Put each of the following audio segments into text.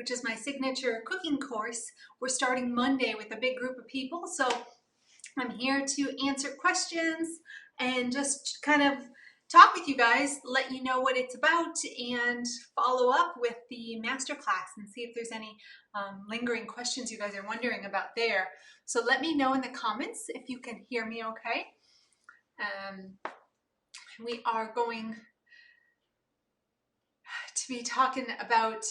which is my signature cooking course. We're starting Monday with a big group of people, so I'm here to answer questions and just kind of talk with you guys, let you know what it's about, and follow up with the masterclass and see if there's any lingering questions you guys are wondering about there. So let me know in the comments if you can hear me okay. We are going to be talking about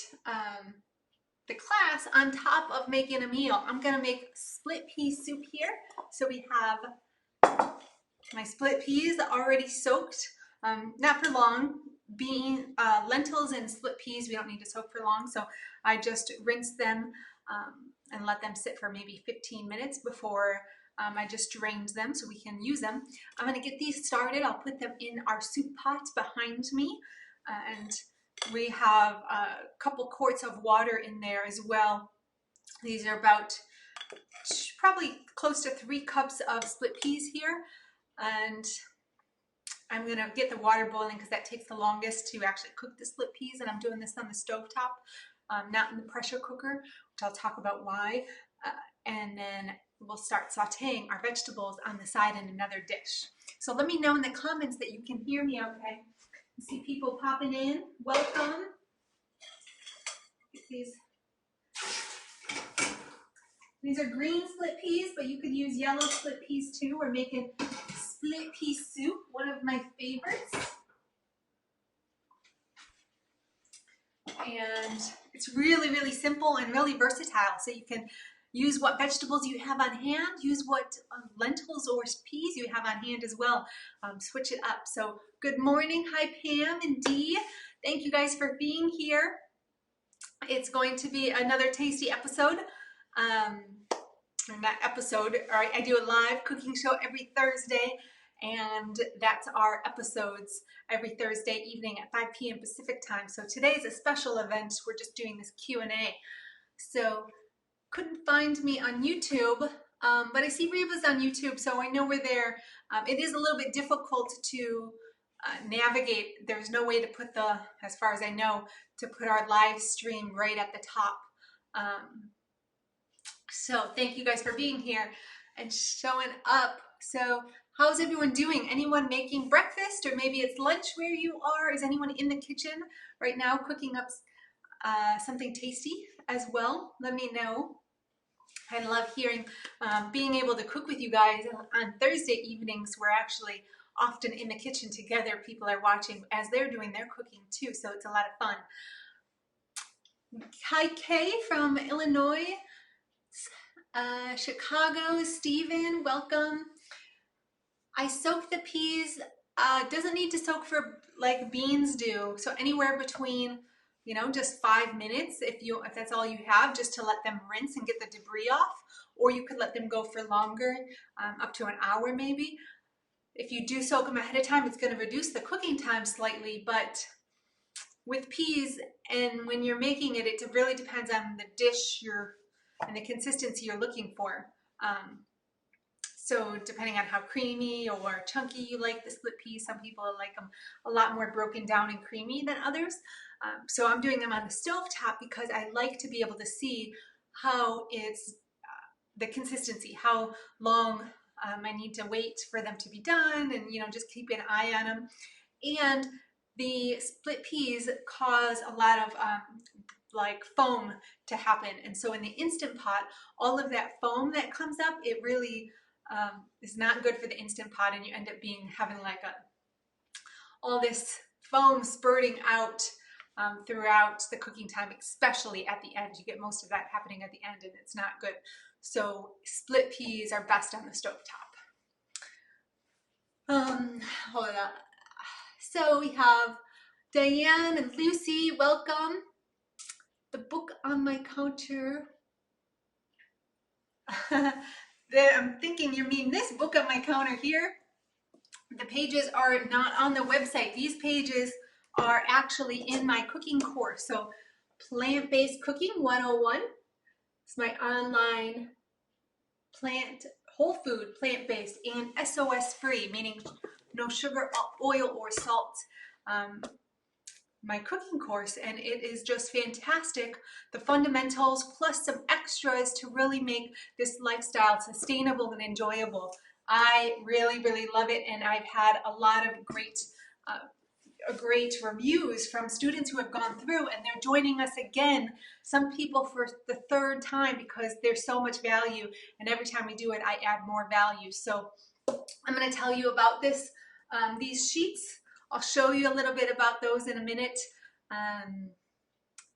the class on top of making a meal. I'm gonna make split pea soup here. So we have my split peas already soaked, not for long. Lentils and split peas, we don't need to soak for long. So I just rinse them and let them sit for maybe 15 minutes before I just drained them so we can use them. I'm gonna get these started. I'll put them in our soup pot behind me, and we have a couple quarts of water in there as well. These are about probably close to 3 cups of split peas here. And I'm gonna get the water boiling because that takes the longest to actually cook the split peas. And I'm doing this on the stovetop, not in the pressure cooker, which I'll talk about why. And then we'll start sauteing our vegetables on the side in another dish. So let me know in the comments that you can hear me okay. I see people popping in. Welcome. These are green split peas, but you could use yellow split peas too. We're making split pea soup, one of my favorites. And it's really, really simple and really versatile. So you can use what vegetables you have on hand, use what lentils or peas you have on hand as well. Switch it up. So good morning. Hi, Pam and Dee. Thank you guys for being here. It's going to be another tasty episode. Not episode, all right, I do a live cooking show every Thursday, and that's our episodes every Thursday evening at 5 p.m. Pacific time. So today's a special event. We're just doing this Q&A. So couldn't find me on YouTube, but I see Reva's on YouTube, so I know we're there. It is a little bit difficult to navigate. There's no way to put as far as I know, to put our live stream right at the top. So thank you guys for being here and showing up. So how's everyone doing? Anyone making breakfast, or maybe it's lunch where you are? Is anyone in the kitchen right now cooking up something tasty as well? Let me know. I love hearing, being able to cook with you guys. On Thursday evenings, we're actually often in the kitchen together. People are watching as they're doing their cooking too, so it's a lot of fun. Hi, Kay from Illinois. Chicago, Stephen, welcome. I soak the peas. Doesn't need to soak for like beans do. So anywhere between, just 5 minutes if that's all you have, just to let them rinse and get the debris off. Or you could let them go for longer, up to an hour maybe. If you do soak them ahead of time, it's going to reduce the cooking time slightly. But with peas, and when you're making it, it really depends on the dish and the consistency you're looking for. So depending on how creamy or chunky you like the split peas, some people like them a lot more broken down and creamy than others. So I'm doing them on the stovetop because I like to be able to see how it's the consistency, how long I need to wait for them to be done, and just keep an eye on them. And the split peas cause a lot of like foam to happen, and so in the Instant Pot, all of that foam that comes up, it really is not good for the Instant Pot, and you end up having like all this foam spurting out throughout the cooking time, especially at the end. You get most of that happening at the end, and it's not good. So split peas are best on the stovetop. Hold on. So we have Diane and Lucy, welcome. The book on my counter. I'm thinking you mean this book on my counter here. The pages are not on the website. These pages are actually in my cooking course. So Plant-Based Cooking 101. It's my online whole food, plant-based, and SOS free, meaning no sugar, oil, or salt. my cooking course, and it is just fantastic. The fundamentals plus some extras to really make this lifestyle sustainable and enjoyable. I really, really love it, and I've had a lot of great reviews from students who have gone through, and they're joining us again. Some people for the third time, because there's so much value, and every time we do it, I add more value. So I'm going to tell you about these sheets. I'll show you a little bit about those in a minute.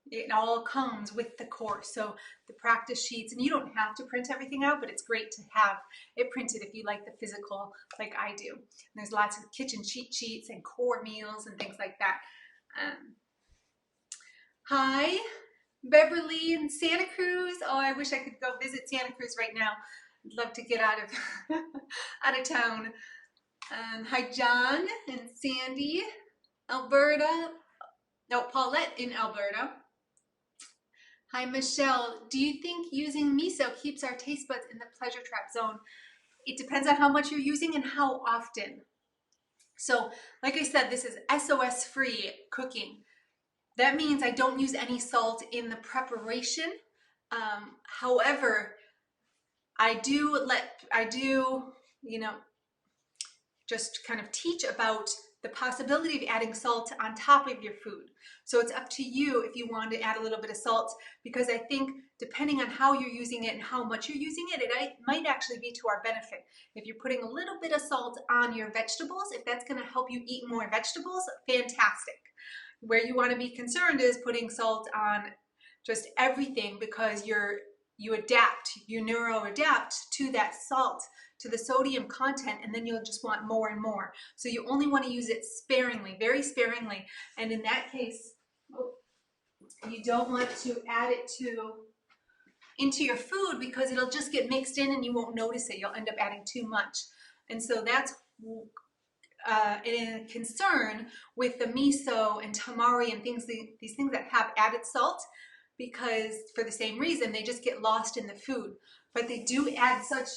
It all comes with the course. So the practice sheets, and you don't have to print everything out, but it's great to have it printed if you like the physical like I do. And there's lots of kitchen cheat sheets and core meals and things like that. Hi, Beverly in Santa Cruz. Oh, I wish I could go visit Santa Cruz right now. I'd love to get out of out of town. Hi, John and Sandy, Alberta. No, Paulette in Alberta. Hi, Michelle. Do you think using miso keeps our taste buds in the pleasure trap zone? It depends on how much you're using and how often. So, like I said, this is SOS free cooking. That means I don't use any salt in the preparation. However, I do, just kind of teach about the possibility of adding salt on top of your food. So it's up to you if you want to add a little bit of salt, because I think depending on how you're using it and how much you're using it, it might actually be to our benefit. If you're putting a little bit of salt on your vegetables, if that's going to help you eat more vegetables, fantastic. Where you want to be concerned is putting salt on just everything, because you neuro adapt to that salt, to the sodium content, and then you'll just want more and more. So you only want to use it sparingly, very sparingly. And in that case, you don't want to add it into your food, because it'll just get mixed in and you won't notice it. You'll end up adding too much. And so that's a concern with the miso and tamari and these things that have added salt, because for the same reason, they just get lost in the food. But they do add such,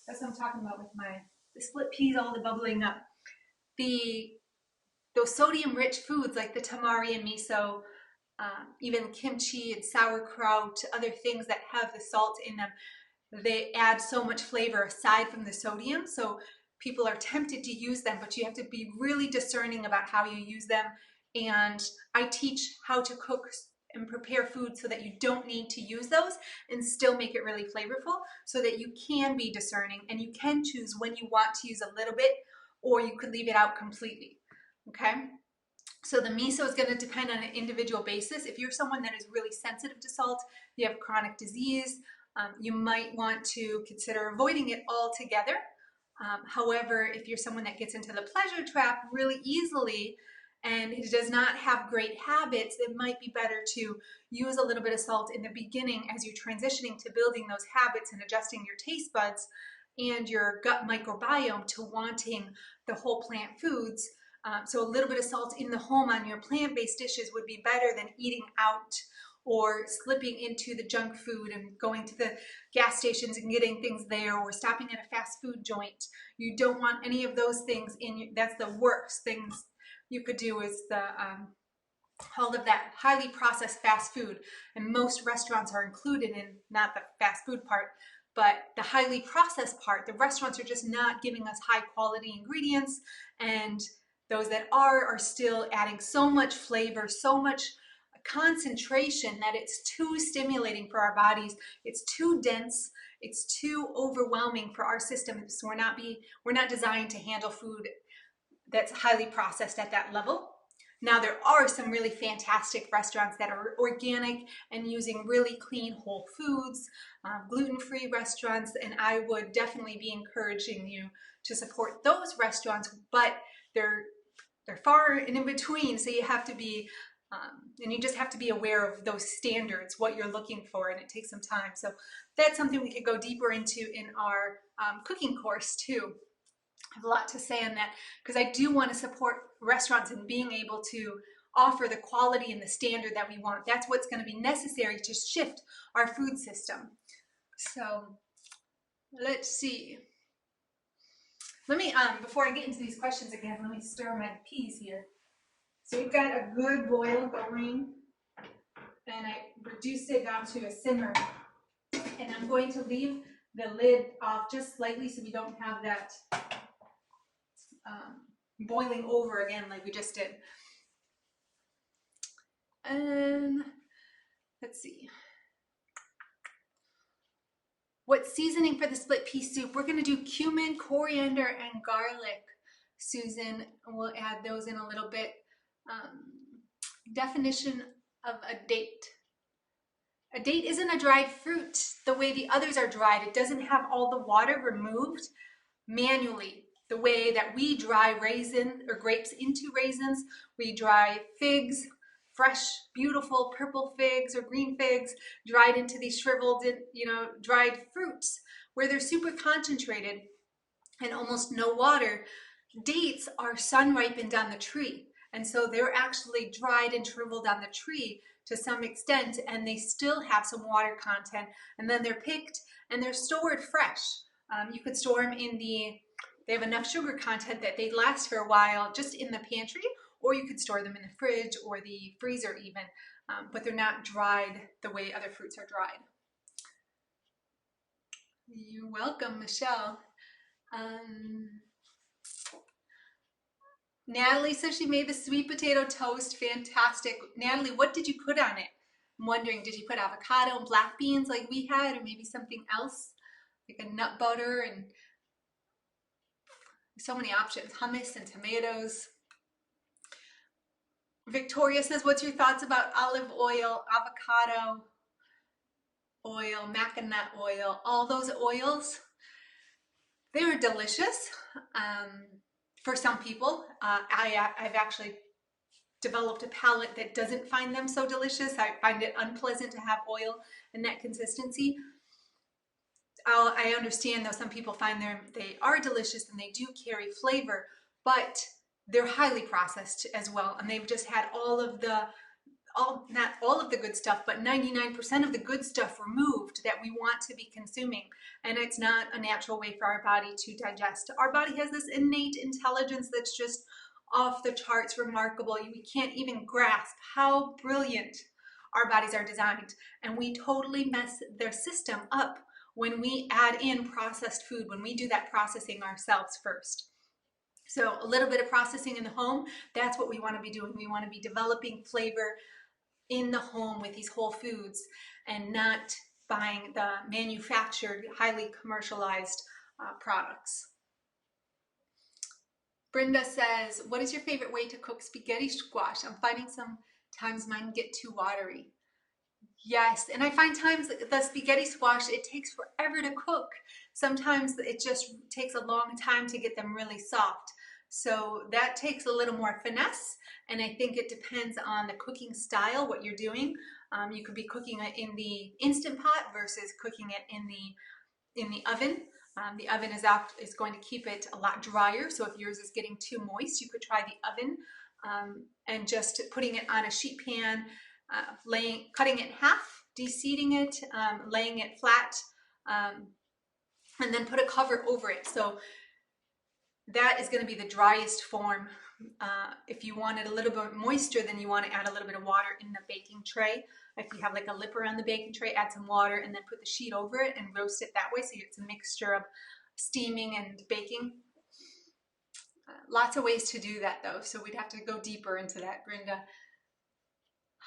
that's what I'm talking about with the split peas, all the bubbling up. Those sodium-rich foods like the tamari and miso, even kimchi and sauerkraut, other things that have the salt in them, they add so much flavor aside from the sodium. So people are tempted to use them, but you have to be really discerning about how you use them. And I teach how to cook and prepare food so that you don't need to use those and still make it really flavorful, so that you can be discerning and you can choose when you want to use a little bit, or you could leave it out completely. Okay? So the miso is going to depend on an individual basis. If you're someone that is really sensitive to salt, you have chronic disease, you might want to consider avoiding it altogether. However, if you're someone that gets into the pleasure trap really easily and it does not have great habits, it might be better to use a little bit of salt in the beginning as you're transitioning to building those habits and adjusting your taste buds and your gut microbiome to wanting the whole plant foods. So a little bit of salt in the home on your plant-based dishes would be better than eating out or slipping into the junk food and going to the gas stations and getting things there, or stopping at a fast food joint. You don't want any of those things in you. That's the worst things you could do, is all of that highly processed fast food. And most restaurants are included in, not the fast food part, but the highly processed part. The restaurants are just not giving us high quality ingredients, and those that are still adding so much flavor, so much concentration, that it's too stimulating for our bodies. It's too dense. It's too overwhelming for our system. So we're not designed to handle food that's highly processed at that level. Now, there are some really fantastic restaurants that are organic and using really clean whole foods, gluten-free restaurants, and I would definitely be encouraging you to support those restaurants, but they're far and in between, so you have to be and you just have to be aware of those standards, what you're looking for, and it takes some time. So that's something we could go deeper into in our cooking course too. I have a lot to say on that, because I do want to support restaurants in being able to offer the quality and the standard that we want. That's what's going to be necessary to shift our food system. So let's see. Let me, before I get into these questions again, let me stir my peas here. So we've got a good boil going, and I reduced it down to a simmer. And I'm going to leave the lid off just slightly so we don't have that boiling over again like we just did. And let's see. What seasoning for the split pea soup? We're going to do cumin, coriander, and garlic, Susan. We'll add those in a little bit. Definition of a date. A date isn't a dried fruit the way the others are dried. It doesn't have all the water removed manually. The way that we dry raisin or grapes into raisins, we dry figs, fresh, beautiful purple figs or green figs, dried into these shriveled, dried fruits where they're super concentrated and almost no water. Dates are sun ripened on the tree. And so they're actually dried and shriveled on the tree to some extent, and they still have some water content. And then they're picked and they're stored fresh. You could store them they have enough sugar content that they last for a while just in the pantry, or you could store them in the fridge or the freezer even, but they're not dried the way other fruits are dried. You're welcome, Michelle. Natalie says she made the sweet potato toast. Fantastic. Natalie, what did you put on it? I'm wondering, did you put avocado and black beans like we had, or maybe something else? Like a nut butter and so many options. Hummus and tomatoes. Victoria says, what's your thoughts about olive oil, avocado oil, maca oil, all those oils? They're delicious. For some people, I've actually developed a palate that doesn't find them so delicious. I find it unpleasant to have oil in that consistency. I understand though some people find they are delicious and they do carry flavor, but they're highly processed as well, and they've just had not all of the good stuff, but 99% of the good stuff removed that we want to be consuming. And it's not a natural way for our body to digest. Our body has this innate intelligence that's just off the charts remarkable. We can't even grasp how brilliant our bodies are designed. And we totally mess their system up when we add in processed food, when we do that processing ourselves first. So a little bit of processing in the home, that's what we want to be doing. We want to be developing flavor in the home with these whole foods and not buying the manufactured, highly commercialized products. Brenda says, what is your favorite way to cook spaghetti squash? I'm finding sometimes mine get too watery. Yes, and I find times the spaghetti squash, it takes forever to cook. Sometimes it just takes a long time to get them really soft. So that takes a little more finesse, and I think it depends on the cooking style, what you're doing. You could be cooking it in the Instant Pot versus cooking it in the oven. The oven is going to keep it a lot drier, so if yours is getting too moist, you could try the oven and just putting it on a sheet pan, cutting it in half, de-seeding it, laying it flat, and then put a cover over it. So that is going to be the driest form. If you wanted a little bit moisture, then you want to add a little bit of water in the baking tray. If you have like a lip around the baking tray, add some water and then put the sheet over it and roast it that way. So it's a mixture of steaming and baking. Lots of ways to do that though, so we'd have to go deeper into that, Brenda.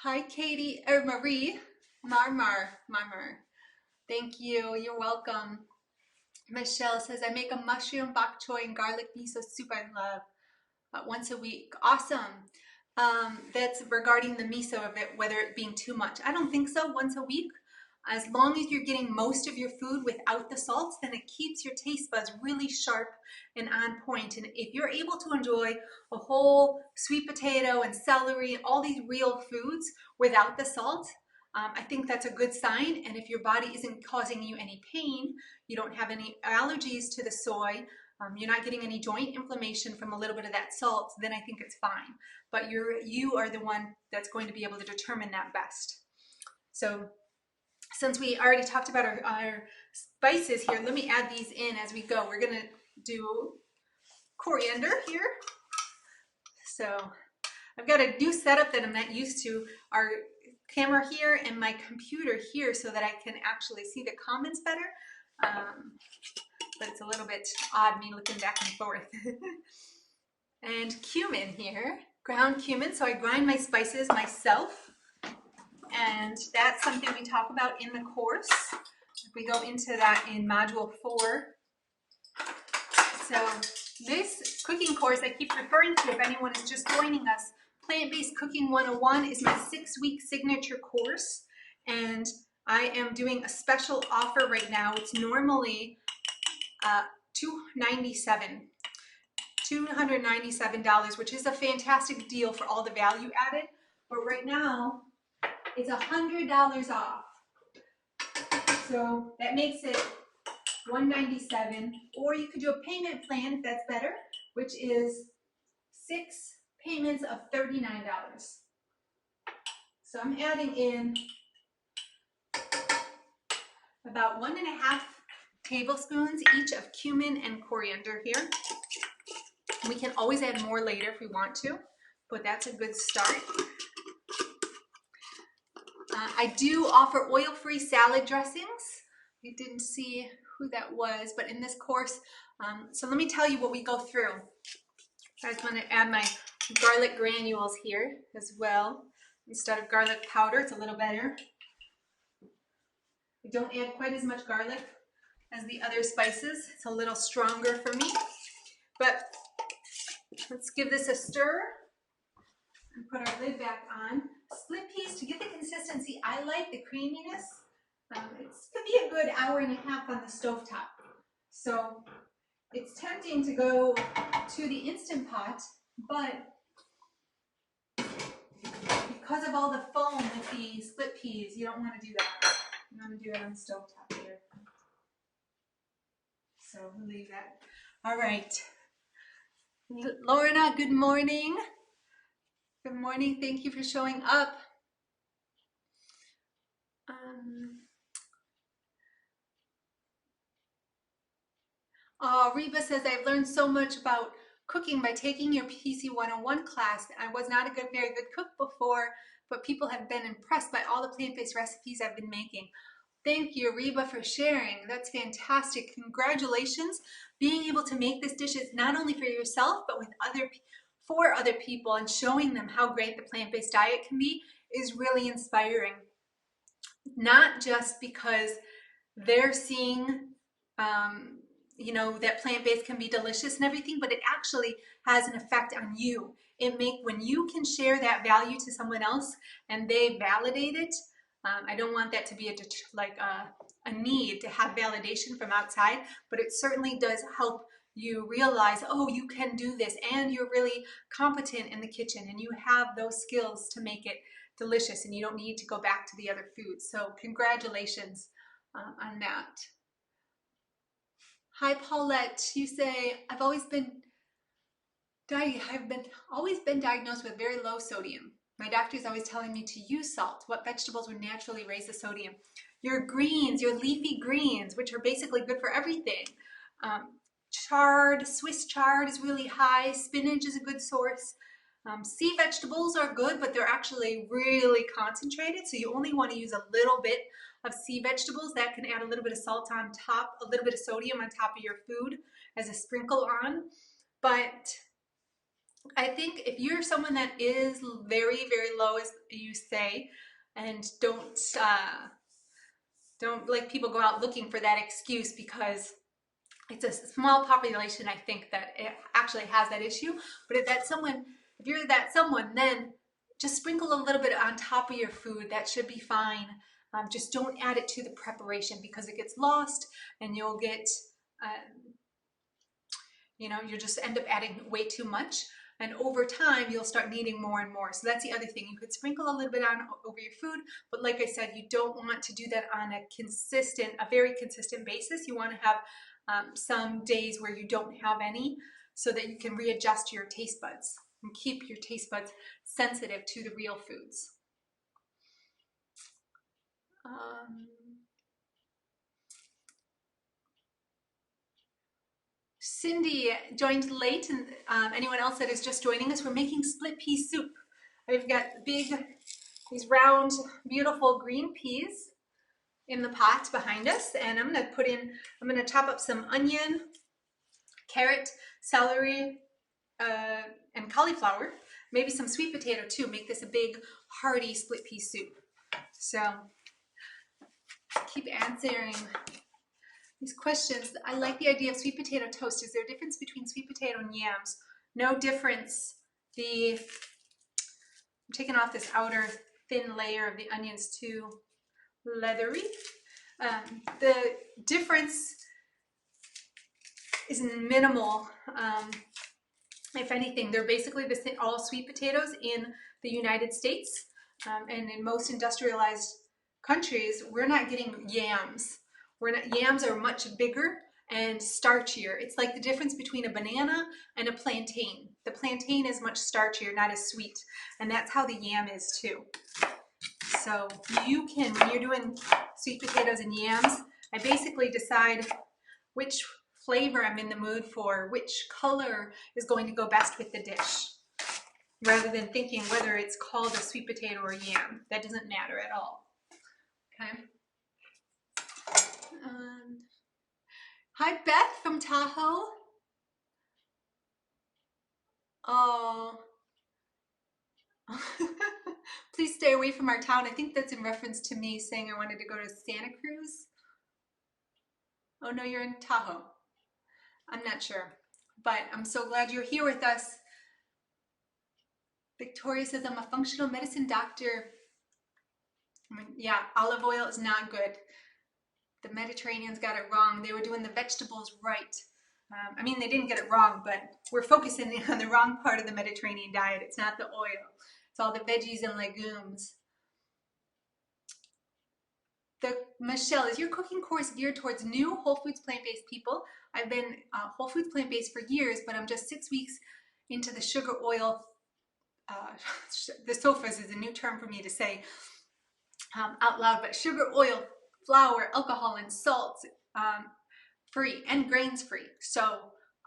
Hi, Katie, or Marie, Marmar. Thank you, you're welcome. Michelle says, I make a mushroom bok choy and garlic miso soup I love once a week. Awesome. That's regarding the miso of it, whether it being too much. I don't think so. Once a week, as long as you're getting most of your food without the salts, then it keeps your taste buds really sharp and on point. And if you're able to enjoy a whole sweet potato and celery, all these real foods without the salt, I think that's a good sign. And if your body isn't causing you any pain, you don't have any allergies to the soy, you're not getting any joint inflammation from a little bit of that salt, then I think it's fine. But you are the one that's going to be able to determine that best. So since we already talked about our spices here, let me add these in as we go. We're going to do coriander here. So I've got a new setup that I'm not used to. Our camera here and my computer here so that I can actually see the comments better. But it's a little bit odd me looking back and forth. And cumin here, ground cumin. So I grind my spices myself. And that's something we talk about in the course. We go into that in module 4. So this cooking course I keep referring to, if anyone is just joining us, Plant-Based Cooking 101 is my 6-week signature course. And I am doing a special offer right now. It's normally $297, which is a fantastic deal for all the value added. But right now, it's $100 off. So that makes it $197, or you could do a payment plan if that's better, which is 6 payments of $39. So I'm adding in about 1.5 tablespoons each of cumin and coriander here. We can always add more later if we want to, but that's a good start. I do offer oil-free salad dressings. I didn't see who that was, but in this course, so let me tell you what we go through. I just want to add my garlic granules here as well. Instead of garlic powder, it's a little better. I don't add quite as much garlic as the other spices. It's a little stronger for me, but let's give this a stir and put our lid back on. Split peas, to get the consistency, I like the creaminess. It could be a good 1.5 hours on the stovetop. So it's tempting to go to the Instant Pot, but because of all the foam with the split peas, you don't want to do that. You want to do it on the stovetop here. So we'll leave that. All right. Lorna, good morning. Good morning. Thank you for showing up. Reba says, I've learned so much about cooking by taking your PC 101 class. I was not a very good cook before, but people have been impressed by all the plant-based recipes I've been making. Thank you, Reba, for sharing. That's fantastic. Congratulations. Being able to make this dish is not only for yourself, but for other people, and showing them how great the plant-based diet can be is really inspiring. Not just because they're seeing you know, that plant-based can be delicious and everything, but it actually has an effect on you. When you can share that value to someone else and they validate it, I don't want that to be a need to have validation from outside, but it certainly does help you realize, oh, you can do this, and you're really competent in the kitchen, and you have those skills to make it delicious, and you don't need to go back to the other foods. So congratulations on that. Hi, Paulette. You say, I've always been diagnosed with very low sodium. My doctor is always telling me to use salt. What vegetables would naturally raise the sodium? Your greens, your leafy greens, which are basically good for everything. Swiss chard is really high. Spinach is a good source. Sea vegetables are good, but they're actually really concentrated, so you only want to use a little bit of sea vegetables. That can add a little bit of salt on top, a little bit of sodium on top of your food as a sprinkle on. But I think if you're someone that is very, very low, as you say, and don't like people go out looking for that excuse, because it's a small population, I think, that it actually has that issue. But if you're that someone, then just sprinkle a little bit on top of your food. That should be fine. Just don't add it to the preparation, because it gets lost and you'll get, you just end up adding way too much. And over time, you'll start needing more and more. So that's the other thing. You could sprinkle a little bit on over your food, but like I said, you don't want to do that on a very consistent basis. You want to have some days where you don't have any, so that you can readjust your taste buds and keep your taste buds sensitive to the real foods. Cindy joined late, and anyone else that is just joining us, we're making split pea soup. I've got these round, beautiful green peas in the pot behind us, and I'm gonna chop up some onion, carrot, celery, and cauliflower, maybe some sweet potato too. Make this a big, hearty split pea soup. So keep answering these questions. I like the idea of sweet potato toast. Is there a difference between sweet potato and yams? No difference. I'm taking off this outer thin layer of the onions too leathery. The difference is minimal. If anything, they're basically the same, all sweet potatoes in the United States, and in most industrialized countries, we're not getting yams. Yams are much bigger and starchier. It's like the difference between a banana and a plantain. The plantain is much starchier, not as sweet, and that's how the yam is too. So you can, when you're doing sweet potatoes and yams, I basically decide which flavor I'm in the mood for, which color is going to go best with the dish, rather than thinking whether it's called a sweet potato or yam. That doesn't matter at all. Okay. Hi, Beth from Tahoe. Oh. Please stay away from our town. I think that's in reference to me saying I wanted to go to Santa Cruz. Oh no, you're in Tahoe. I'm not sure, but I'm so glad you're here with us. Victoria says, I'm a functional medicine doctor. Yeah, olive oil is not good. The Mediterraneans got it wrong. They were doing the vegetables right. I mean, they didn't get it wrong, but we're focusing on the wrong part of the Mediterranean diet. It's not the oil. It's all the veggies and legumes. Michelle, is your cooking course geared towards new Whole Foods plant-based people? I've been Whole Foods plant-based for years, but I'm just 6 weeks into the sugar oil. The sofas is a new term for me to say out loud, but sugar, oil, flour, alcohol, and salt free and grains free. So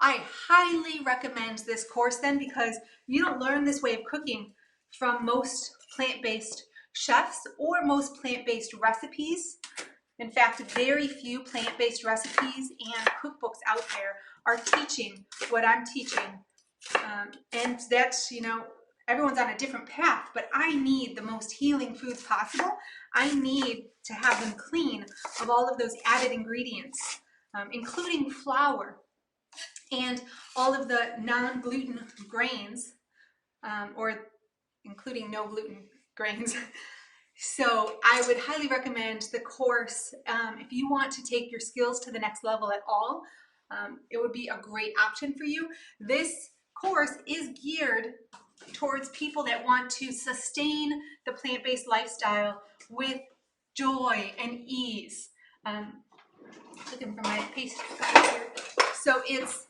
I highly recommend this course then, because you don't learn this way of cooking from most plant-based chefs or most plant-based recipes. In fact, very few plant-based recipes and cookbooks out there are teaching what I'm teaching. And that's, you know, everyone's on a different path, but I need the most healing foods possible. I need to have them clean of all of those added ingredients, including flour and all of the non-gluten grains, or including no gluten grains. So I would highly recommend the course. If you want to take your skills to the next level at all, it would be a great option for you. This course is geared towards people that want to sustain the plant-based lifestyle with joy and ease. Looking for my paste here. So it's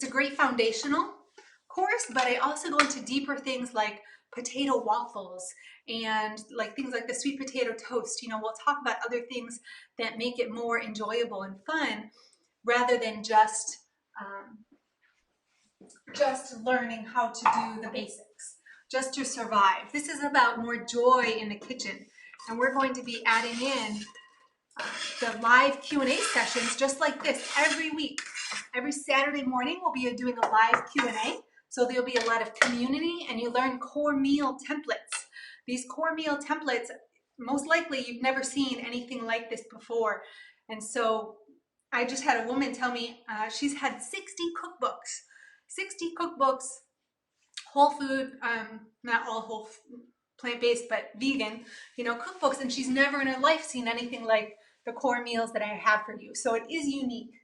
a great foundational course, but I also go into deeper things like potato waffles and like things like the sweet potato toast. You know, we'll talk about other things that make it more enjoyable and fun, rather than just learning how to do the basics, just to survive. This is about more joy in the kitchen, and we're going to be adding in the live Q&A sessions just like this every week. Every Saturday morning we'll be doing a live Q&A, so there'll be a lot of community, and you learn core meal templates. These core meal templates, most likely you've never seen anything like this before. And so I just had a woman tell me she's had 60 cookbooks, whole food, not all whole plant-based, but vegan, you know, cookbooks, and she's never in her life seen anything like the core meals that I have for you. So it is unique,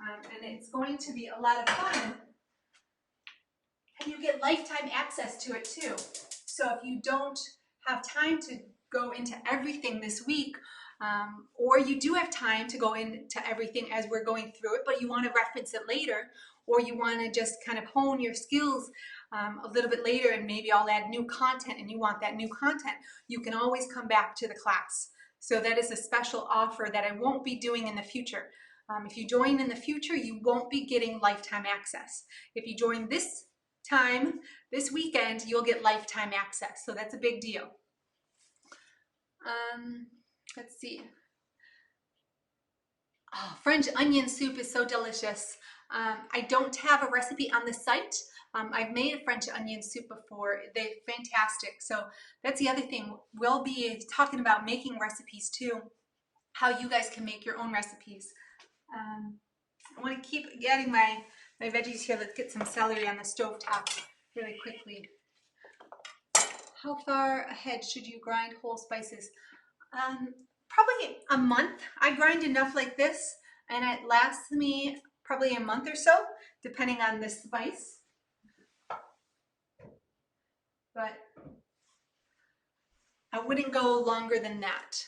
and it's going to be a lot of fun, and you get lifetime access to it too. So if you don't have time to go into everything this week, or you do have time to go into everything as we're going through it, but you want to reference it later, or you want to just kind of hone your skills a little bit later, and maybe I'll add new content and you want that new content, you can always come back to the class. So that is a special offer that I won't be doing in the future. If you join in the future, you won't be getting lifetime access. If you join this time, this weekend, you'll get lifetime access. So that's a big deal. Let's see. Oh, French onion soup is so delicious. I don't have a recipe on the site. I've made a French onion soup before. They're fantastic. So that's the other thing. We'll be talking about making recipes too, how you guys can make your own recipes. I want to keep adding my veggies here. Let's get some celery on the stovetop really quickly. How far ahead should you grind whole spices? Probably a month. I grind enough like this, and it lasts me probably a month or so, depending on the spice. But I wouldn't go longer than that.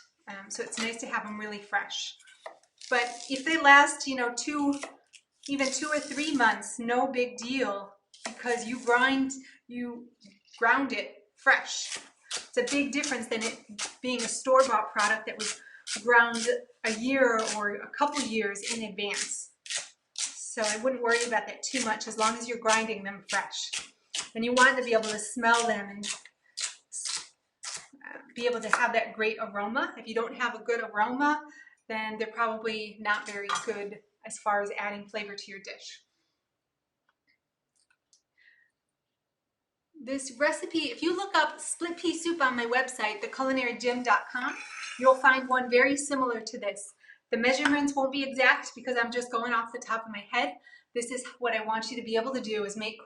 So it's nice to have them really fresh. But if they last, you know, even 2 or 3 months, no big deal, because you ground it fresh. It's a big difference than it being a store-bought product that was ground a year or a couple years in advance. So I wouldn't worry about that too much as long as you're grinding them fresh. And you want to be able to smell them and be able to have that great aroma. If you don't have a good aroma, then they're probably not very good as far as adding flavor to your dish. This recipe, if you look up split pea soup on my website, theculinarygym.com, you'll find one very similar to this. The measurements won't be exact because I'm just going off the top of my head. This is what I want you to be able to do, is make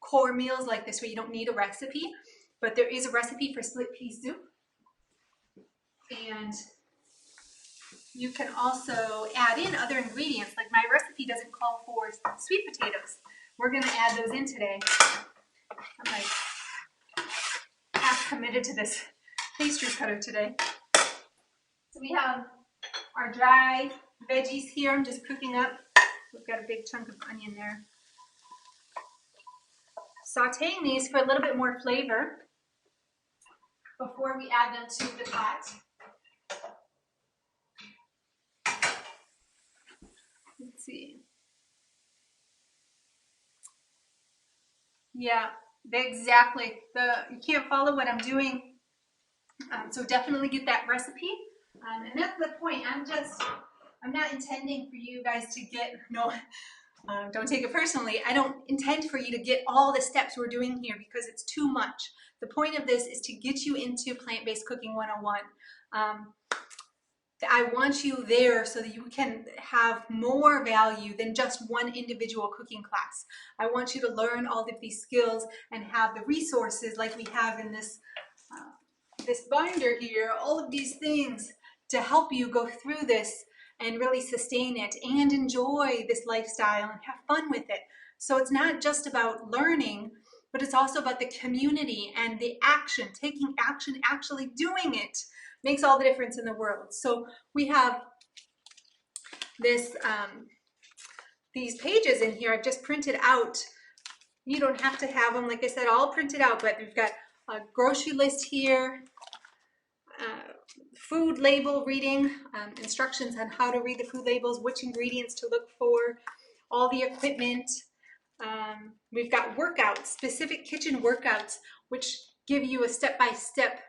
core meals like this where you don't need a recipe, but there is a recipe for split pea soup. And you can also add in other ingredients. Like my recipe doesn't call for sweet potatoes. We're going to add those in today. I'm like half committed to this pastry cutter today. So we have our dry veggies here. I'm just cooking up. We've got a big chunk of onion there. Sauteing these for a little bit more flavor before we add them to the pot. Let's see. Yeah, exactly. You can't follow what I'm doing. So definitely get that recipe. And that's the point. I'm not intending for you guys to get, no, don't take it personally. I don't intend for you to get all the steps we're doing here because it's too much. The point of this is to get you into Plant-Based Cooking 101. I want you there so that you can have more value than just one individual cooking class. I want you to learn all of these skills and have the resources like we have in this binder here, all of these things to help you go through this and really sustain it and enjoy this lifestyle and have fun with it. So it's not just about learning, but it's also about the community and the action, taking action, actually doing it. Makes all the difference in the world. So we have this these pages in here I've just printed out. You don't have to have them, like I said, all printed out, but we've got a grocery list here, food label reading, instructions on how to read the food labels, which ingredients to look for, all the equipment. We've got workouts, specific kitchen workouts, which give you a step-by-step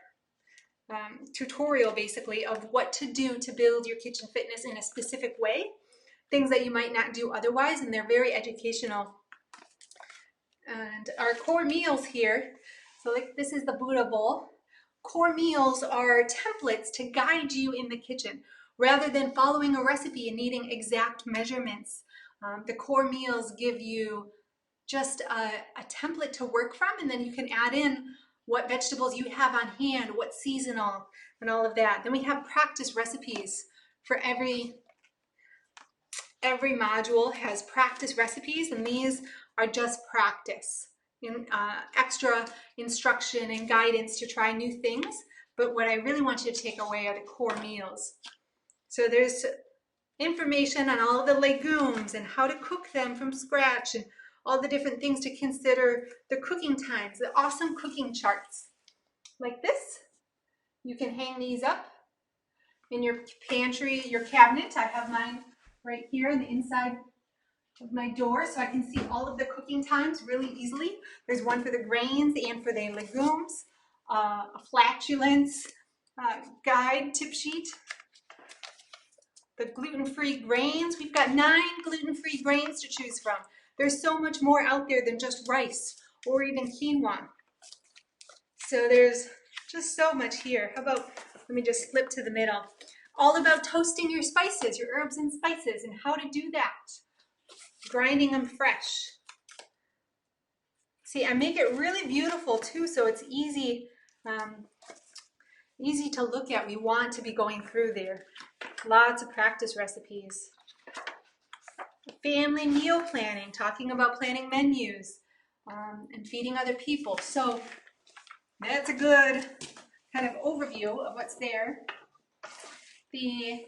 tutorial basically of what to do to build your kitchen fitness in a specific way, things that you might not do otherwise, and they're very educational. And our core meals here, so like this is the Buddha bowl. Core meals are templates to guide you in the kitchen rather than following a recipe and needing exact measurements. The core meals give you just a template to work from, and then you can add in what vegetables you have on hand, what's seasonal, and all of that. Then we have practice recipes for every module has practice recipes, and these are just practice, extra instruction and guidance to try new things. But what I really want you to take away are the core meals. So there's information on all the legumes and how to cook them from scratch and all the different things to consider, the cooking times, the awesome cooking charts like this. You can hang these up in your pantry, your cabinet. I have mine right here on the inside of my door so I can see all of the cooking times really easily. There's one for the grains and for the legumes, a flatulence guide tip sheet, the gluten-free grains. We've got 9 gluten-free grains to choose from. There's so much more out there than just rice or even quinoa. So there's just so much here. How about, let me just flip to the middle. All about toasting your spices, your herbs and spices, and how to do that. Grinding them fresh. See, I make it really beautiful too, so it's easy, easy to look at. We want to be going through there. Lots of practice recipes. Family meal planning, talking about planning menus and feeding other people. So that's a good kind of overview of what's there. The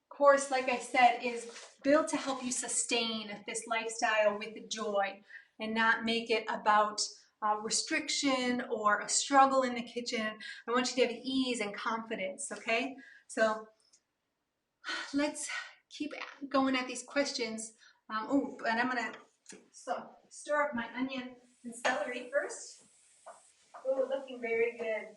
course, like I said, is built to help you sustain this lifestyle with joy and not make it about restriction or a struggle in the kitchen. I want you to have ease and confidence, okay? So let's keep going at these questions. Oh, and I'm gonna stir up my onion and celery first. Oh, looking very good.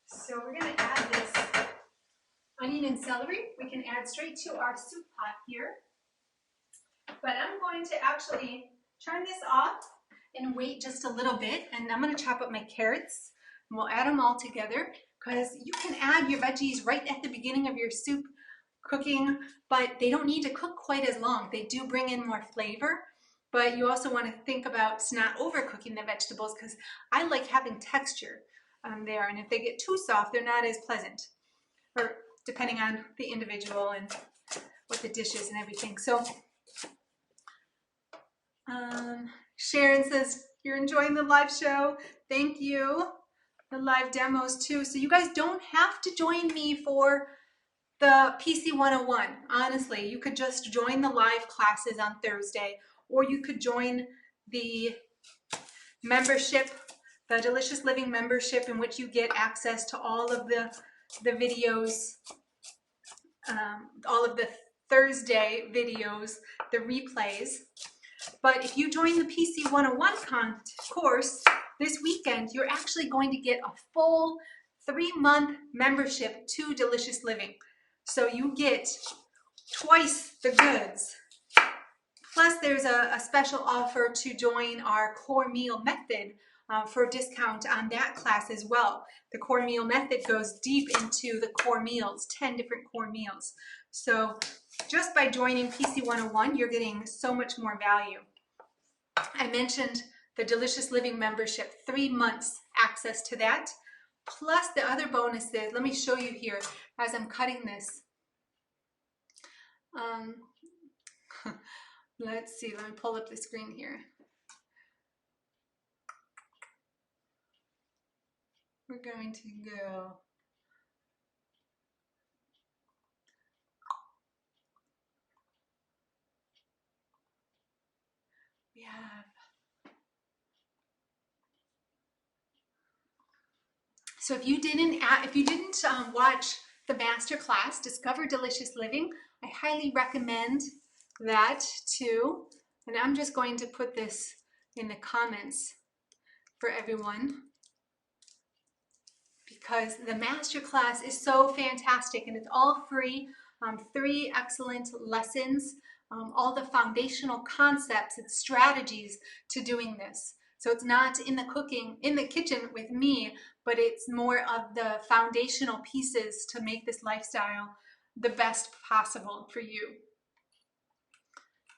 So we're gonna add this onion and celery. We can add straight to our soup pot here. But I'm going to actually turn this off and wait just a little bit. And I'm gonna chop up my carrots and we'll add them all together, because you can add your veggies right at the beginning of your soup cooking, but they don't need to cook quite as long. They do bring in more flavor, but you also want to think about not overcooking the vegetables, because I like having texture there, and if they get too soft, they're not as pleasant, or depending on the individual and what the dish is and everything. So Sharon says you're enjoying the live show. Thank you. The live demos too. So you guys don't have to join me for the PC 101. Honestly, you could just join the live classes on Thursday, or you could join the membership, the Delicious Living membership, in which you get access to all of the videos, all of the Thursday videos, the replays. But if you join the PC 101 course this weekend, you're actually going to get a full 3-month membership to Delicious Living. So you get twice the goods. Plus there's a special offer to join our core meal method for a discount on that class as well. The core meal method goes deep into the core meals, 10 different core meals. So just by joining PC 101, you're getting so much more value. I mentioned the Delicious Living membership, 3 months access to that, plus the other bonuses. Let me show you here as I'm cutting this. Let's see, let me pull up the screen here. We're going to go. We have. So if you didn't watch the master class, Discover Delicious Living, I highly recommend that too. And I'm just going to put this in the comments for everyone, because the master class is so fantastic and it's all free. 3 excellent lessons, all the foundational concepts and strategies to doing this. So it's not in the kitchen with me, but it's more of the foundational pieces to make this lifestyle the best possible for you.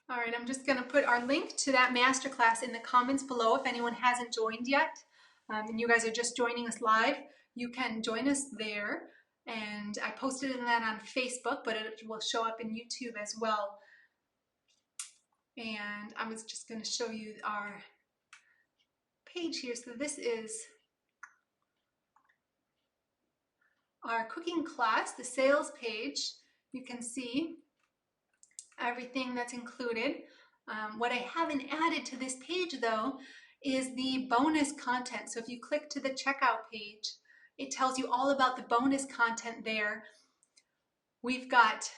All right, I'm just going to put our link to that masterclass in the comments below if anyone hasn't joined yet. And you guys are just joining us live, you can join us there. And I posted that on Facebook, but it will show up in YouTube as well. And I was just going to show you our page here. So this is our cooking class, the sales page. You can see everything that's included. What I haven't added to this page though is the bonus content. So if you click to the checkout page, It tells you all about the bonus content there. We've got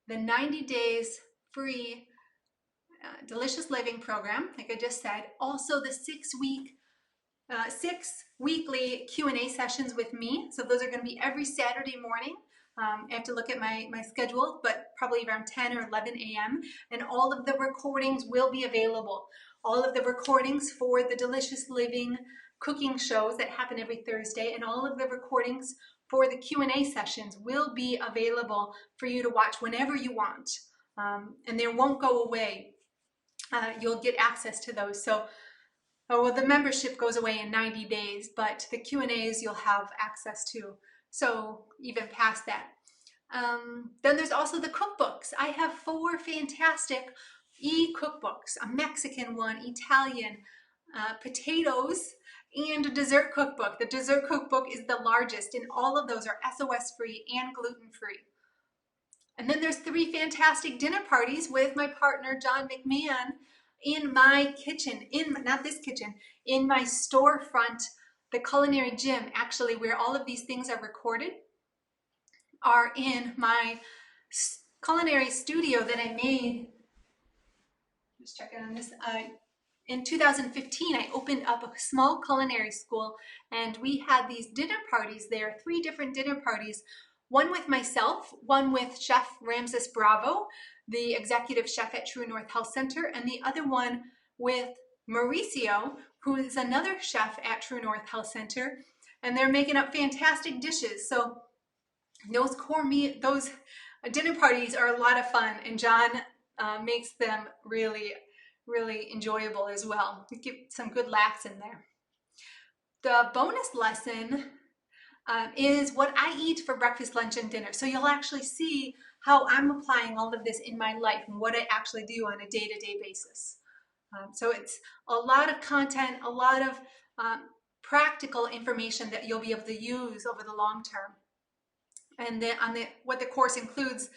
the 90 days free Delicious Living program, like I just said. Also the 6 weekly Q&A sessions with me. So those are going to be every Saturday morning. I have to look at my schedule, but probably around 10 or 11 a.m. And all of the recordings will be available. All of the recordings for the Delicious Living cooking shows that happen every Thursday, and all of the recordings for the Q&A sessions will be available for you to watch whenever you want. And they won't go away. You'll get access to those. So, well, the membership goes away in 90 days, but the Q&As you'll have access to. So even past that. Then there's also the cookbooks. I have 4 fantastic e-cookbooks, a Mexican one, Italian, potatoes, and a dessert cookbook. The dessert cookbook is the largest, and all of those are SOS free and gluten free. And then there's 3 fantastic dinner parties with my partner, John McMahon, in my kitchen, not this kitchen, in my storefront, the Culinary Gym, actually, where all of these things are recorded, are in my culinary studio that I made. Just checking on this. In 2015, I opened up a small culinary school, and we had these dinner parties there, 3 different dinner parties. One with myself, one with Chef Ramses Bravo, the executive chef at True North Health Center, and the other one with Mauricio, who is another chef at True North Health Center, and they're making up fantastic dishes. So those dinner parties are a lot of fun, and John makes them really, really enjoyable as well. We get some good laughs in there. The bonus lesson is what I eat for breakfast, lunch, and dinner. So you'll actually see how I'm applying all of this in my life and what I actually do on a day-to-day basis. So it's a lot of content, a lot of practical information that you'll be able to use over the long term. And then what the course includes,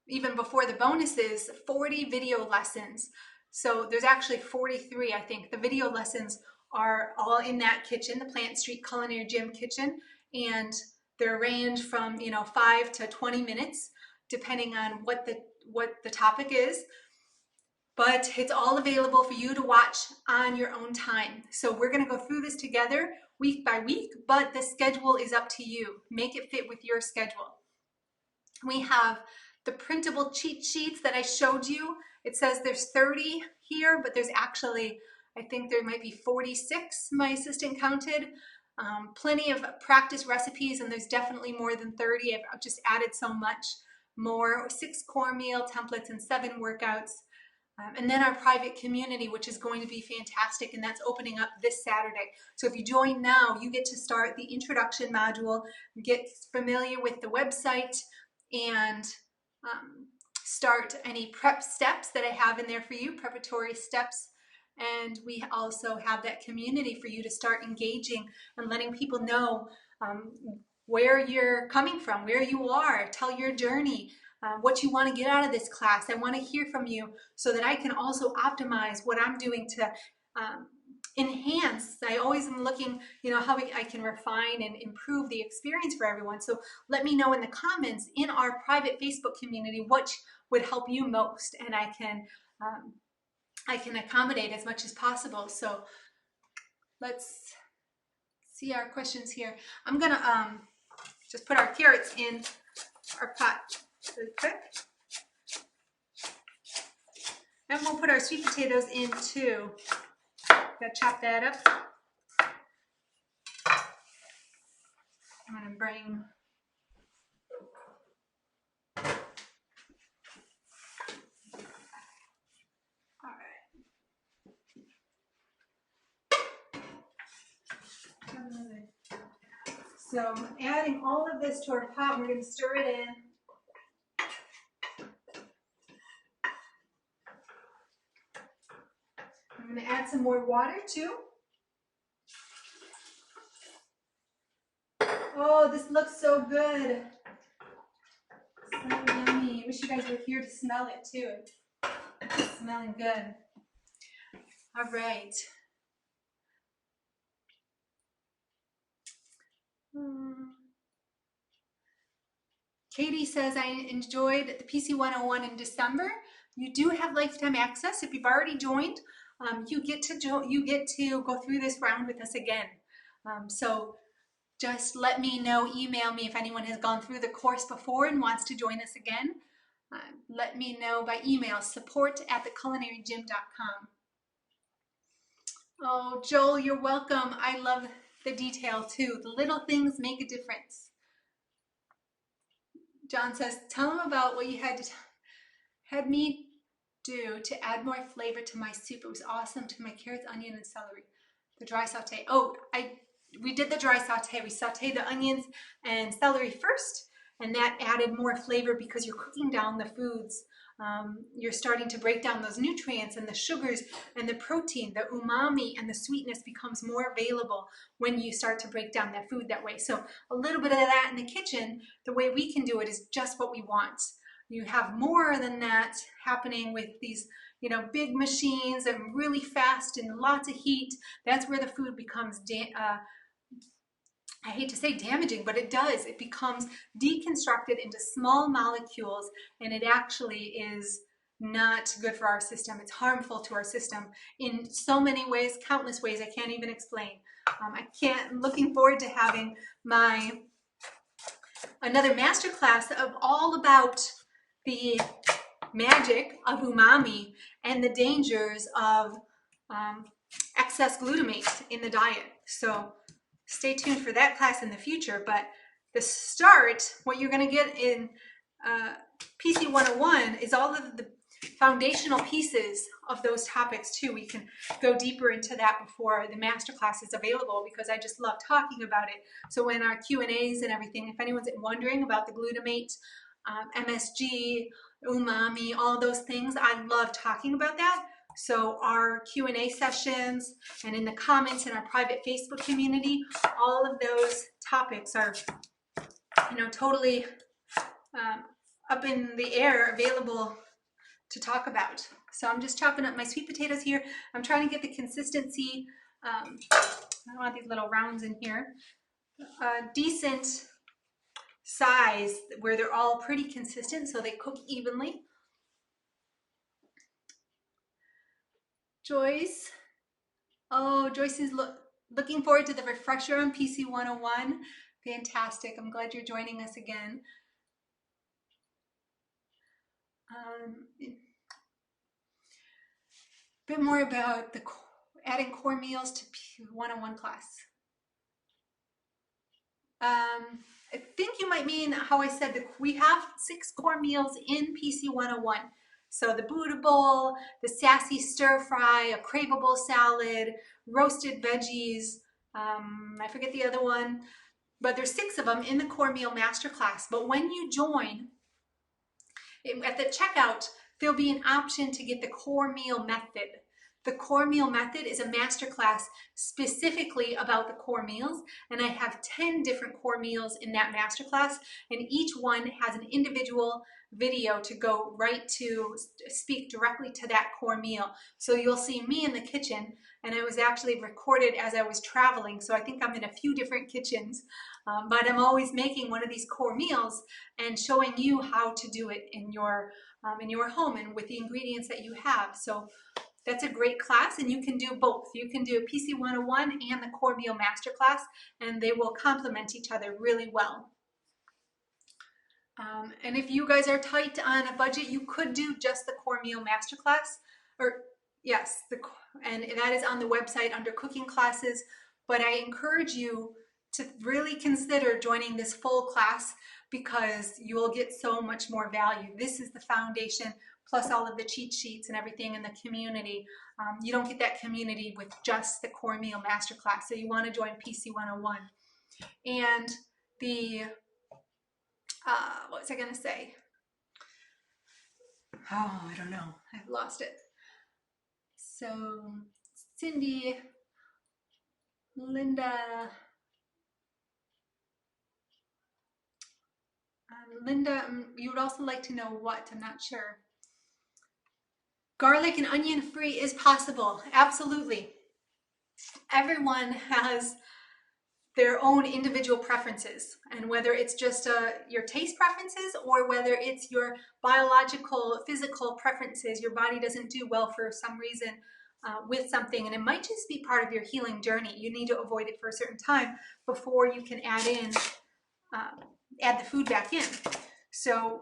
even before the bonuses, 40 video lessons. So there's actually 43, I think. The video lessons are all in that kitchen, the Plant Street Culinary Gym kitchen, and they're range from 5 to 20 minutes, depending on what the topic is. But it's all available for you to watch on your own time. So we're going to go through this together week by week, but the schedule is up to you. Make it fit with your schedule. We have the printable cheat sheets that I showed you. It says there's 30 here, but there's actually, I think there might be 46, my assistant counted. Plenty of practice recipes, and there's definitely more than 30. I've just added so much more. 6 core meal templates and 7 workouts. And then our private community, which is going to be fantastic, and that's opening up this Saturday. So if you join now, you get to start the introduction module, get familiar with the website, and start any prep steps that I have in there for you, preparatory steps. And we also have that community for you to start engaging and letting people know where you're coming from, where you are, tell your journey, what you want to get out of this class. I want to hear from you so that I can also optimize what I'm doing to enhance. I always am looking, how I can refine and improve the experience for everyone. So let me know in the comments in our private Facebook community what would help you most, and I can accommodate as much as possible. So let's see our questions here. I'm gonna just put our carrots in our pot really quick. And we'll put our sweet potatoes in too. Gotta chop that up. I'm gonna bring So I'm adding all of this to our pot. We're going to stir it in. I'm going to add some more water too. Oh, this looks so good. So yummy. I wish you guys were here to smell it too. It's smelling good. All right. Katie says, I enjoyed the PC 101 in December. You do have lifetime access. If you've already joined, you get to go through this round with us again. So just let me know, email me if anyone has gone through the course before and wants to join us again. Let me know by email, support@theculinaryGym.com. Oh, Joel, you're welcome. I love the detail too. The little things make a difference. John says, tell them about what you had me do to add more flavor to my soup. It was awesome to my carrots, onion, and celery. The dry saute. Oh, we did the dry saute. We sauteed the onions and celery first, and that added more flavor because you're cooking down the foods. You're starting to break down those nutrients and the sugars and the protein, the umami and the sweetness becomes more available when you start to break down that food that way. So a little bit of that in the kitchen, the way we can do it is just what we want. You have more than that happening with these, big machines and really fast and lots of heat. That's where the food becomes I hate to say damaging, but it does. It becomes deconstructed into small molecules, and it actually is not good for our system. It's harmful to our system in so many ways, countless ways I can't even explain. I'm looking forward to having another masterclass of all about the magic of umami and the dangers of excess glutamate in the diet. So stay tuned for that class in the future. But the start, what you're going to get in PC 101 is all of the foundational pieces of those topics too. We can go deeper into that before the masterclass is available because I just love talking about it. So when our Q&As and everything, if anyone's wondering about the glutamate, MSG, umami, all those things, I love talking about that. So our Q&A sessions and in the comments in our private Facebook community, all of those topics are, totally up in the air, available to talk about. So I'm just chopping up my sweet potatoes here. I'm trying to get the consistency. I don't want these little rounds in here. Decent size where they're all pretty consistent so they cook evenly. Joyce. Oh, Joyce is looking forward to the refresher on PC 101. Fantastic. I'm glad you're joining us again. A bit more about adding core meals to 101 class. I think you might mean how I said we have 6 core meals in PC 101. So the Buddha bowl, the sassy stir fry, a craveable salad, roasted veggies, I forget the other one, but there's 6 of them in the core meal masterclass. But when you join, at the checkout, there'll be an option to get the core meal method. The core meal method is a masterclass specifically about the core meals, and I have 10 different core meals in that masterclass, and each one has an individual video to go right to speak directly to that core meal. So you'll see me in the kitchen, and it was actually recorded as I was traveling, so I think I'm in a few different kitchens, but I'm always making one of these core meals and showing you how to do it in your home and with the ingredients that you have. So that's a great class, and you can do both. You can do PC 101 and the core meal masterclass, and they will complement each other really well. And if you guys are tight on a budget, you could do just the core meal masterclass, or yes, and that is on the website under cooking classes. But I encourage you to really consider joining this full class because you will get so much more value. This is the foundation, plus all of the cheat sheets and everything in the community. You don't get that community with just the core meal masterclass. So you want to join PC 101. And the, what was I going to say? Oh, I don't know. I've lost it. So Cindy, Linda, you would also like to know what? I'm not sure. Garlic and onion free is possible. Absolutely. Everyone has their own individual preferences, and whether it's just your taste preferences or whether it's your biological, physical preferences, your body doesn't do well for some reason with something, and it might just be part of your healing journey. You need to avoid it for a certain time before you can add the food back in. So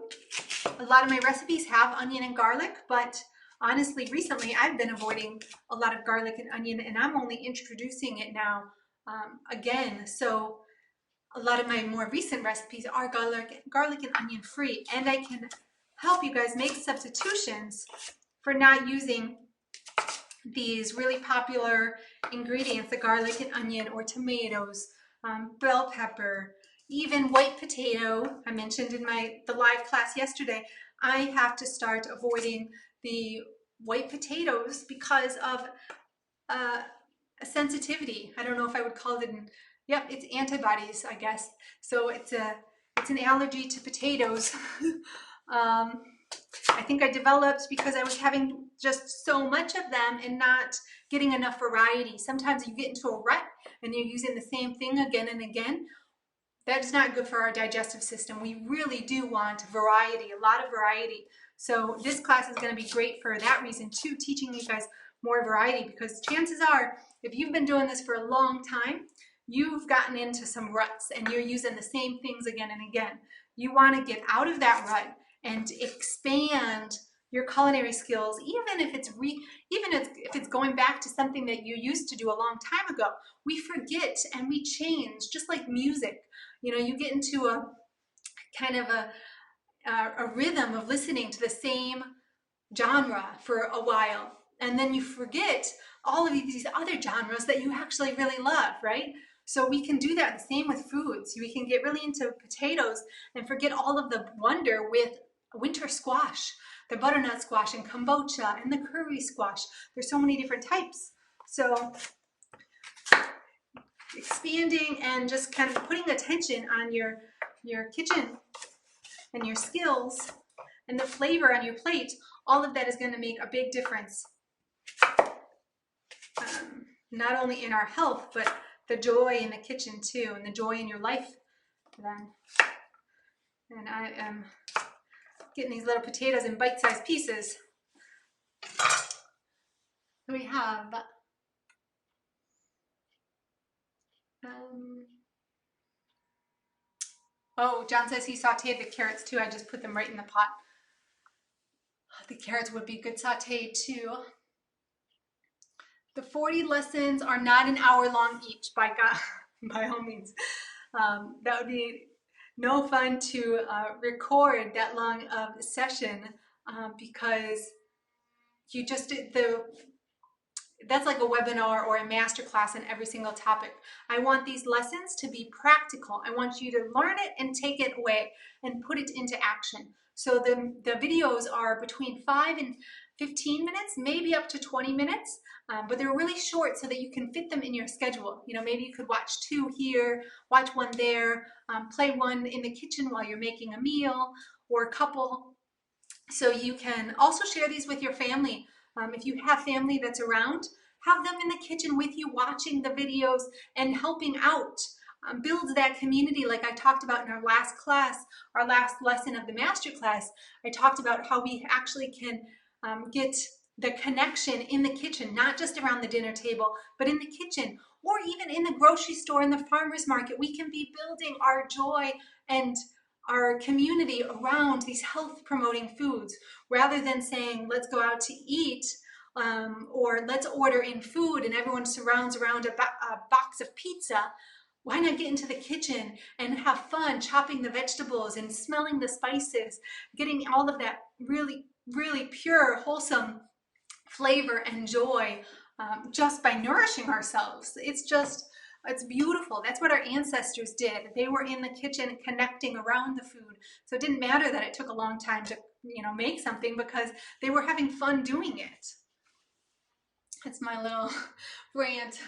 a lot of my recipes have onion and garlic, but honestly, recently I've been avoiding a lot of garlic and onion, and I'm only introducing it now again. So a lot of my more recent recipes are garlic and onion free, and I can help you guys make substitutions for not using these really popular ingredients, the garlic and onion or tomatoes, bell pepper, even white potato. I mentioned in the live class yesterday, I have to start avoiding the white potatoes because of a sensitivity. I don't know if I would call it yep, it's antibodies, I guess. So it's an allergy to potatoes. I think I developed because I was having just so much of them and not getting enough variety. Sometimes you get into a rut and you're using the same thing again and again. That's not good for our digestive system. We really do want variety, a lot of variety. So this class is going to be great for that reason too, teaching you guys more variety, because chances are, if you've been doing this for a long time, you've gotten into some ruts and you're using the same things again and again. You want to get out of that rut and expand your culinary skills, even if it's going back to something that you used to do a long time ago. We forget and we change, just like music. You know, you get into a kind of a rhythm of listening to the same genre for a while, and then you forget all of these other genres that you actually really love, right? So we can do that the same with foods. We can get really into potatoes and forget all of the wonder with winter squash, the butternut squash and kombucha and the curry squash. There's so many different types. So expanding and just kind of putting attention on your kitchen and your skills and the flavor on your plate, all of that is going to make a big difference. Not only in our health, but the joy in the kitchen too, and the joy in your life then. And I am getting these little potatoes in bite-sized pieces. We have oh, John says he sauteed the carrots too. I just put them right in the pot. The carrots would be good sauteed too. The 40 lessons are not an hour long each, by God, by all means. That would be no fun to record that long of a session because you just that's like a webinar or a master class in every single topic. I want these lessons to be practical. I want you to learn it and take it away and put it into action. So the videos are between 5 and 15 minutes, maybe up to 20 minutes, but they're really short so that you can fit them in your schedule. You know, maybe you could watch 2 here, watch 1 there, play 1 in the kitchen while you're making a meal, or a couple. So you can also share these with your family. If you have family that's around, have them in the kitchen with you watching the videos and helping out. Builds that community like I talked about in our last class, our last lesson of the master class. I talked about how we actually can get the connection in the kitchen, not just around the dinner table, but in the kitchen or even in the grocery store, in the farmer's market. We can be building our joy and our community around these health promoting foods rather than saying, let's go out to eat or let's order in food and everyone surrounds around a box of pizza. Why not get into the kitchen and have fun chopping the vegetables and smelling the spices, getting all of that really, really pure, wholesome flavor and joy just by nourishing ourselves. It's beautiful. That's what our ancestors did. They were in the kitchen connecting around the food. So it didn't matter that it took a long time to, make something because they were having fun doing it. That's my little rant.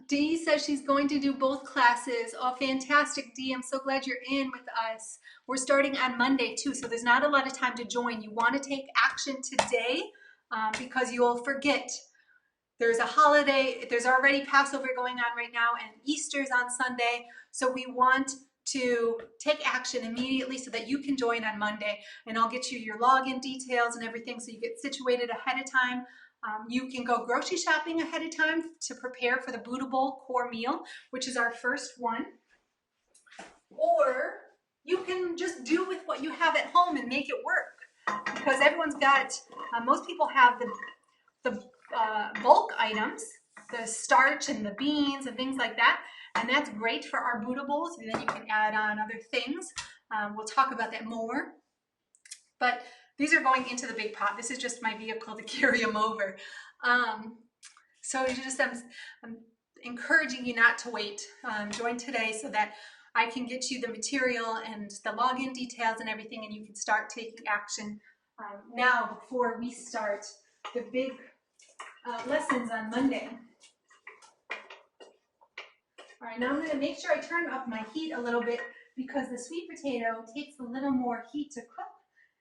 Dee says she's going to do both classes. Oh, fantastic, Dee. I'm so glad you're in with us. We're starting on Monday too, so there's not a lot of time to join. You want to take action today because you'll forget. there's a holiday, there's already Passover going on right now, and Easter's on Sunday. So we want to take action immediately so that you can join on Monday, and I'll get you your login details and everything so you get situated ahead of time. You can go grocery shopping ahead of time to prepare for the Buddha Bowl core meal, which is our first one. Or you can just do with what you have at home and make it work, because everyone's got, most people have the bulk items, the starch and the beans and things like that, and that's great for our Buddha bowls, and then you can add on other things. We'll talk about that more, but these are going into the big pot. This is just my vehicle to carry them over. So I'm encouraging you not to wait. Join today so that I can get you the material and the login details and everything, and you can start taking action now before we start the big lessons on Monday. All right, now I'm going to make sure I turn up my heat a little bit because the sweet potato takes a little more heat to cook,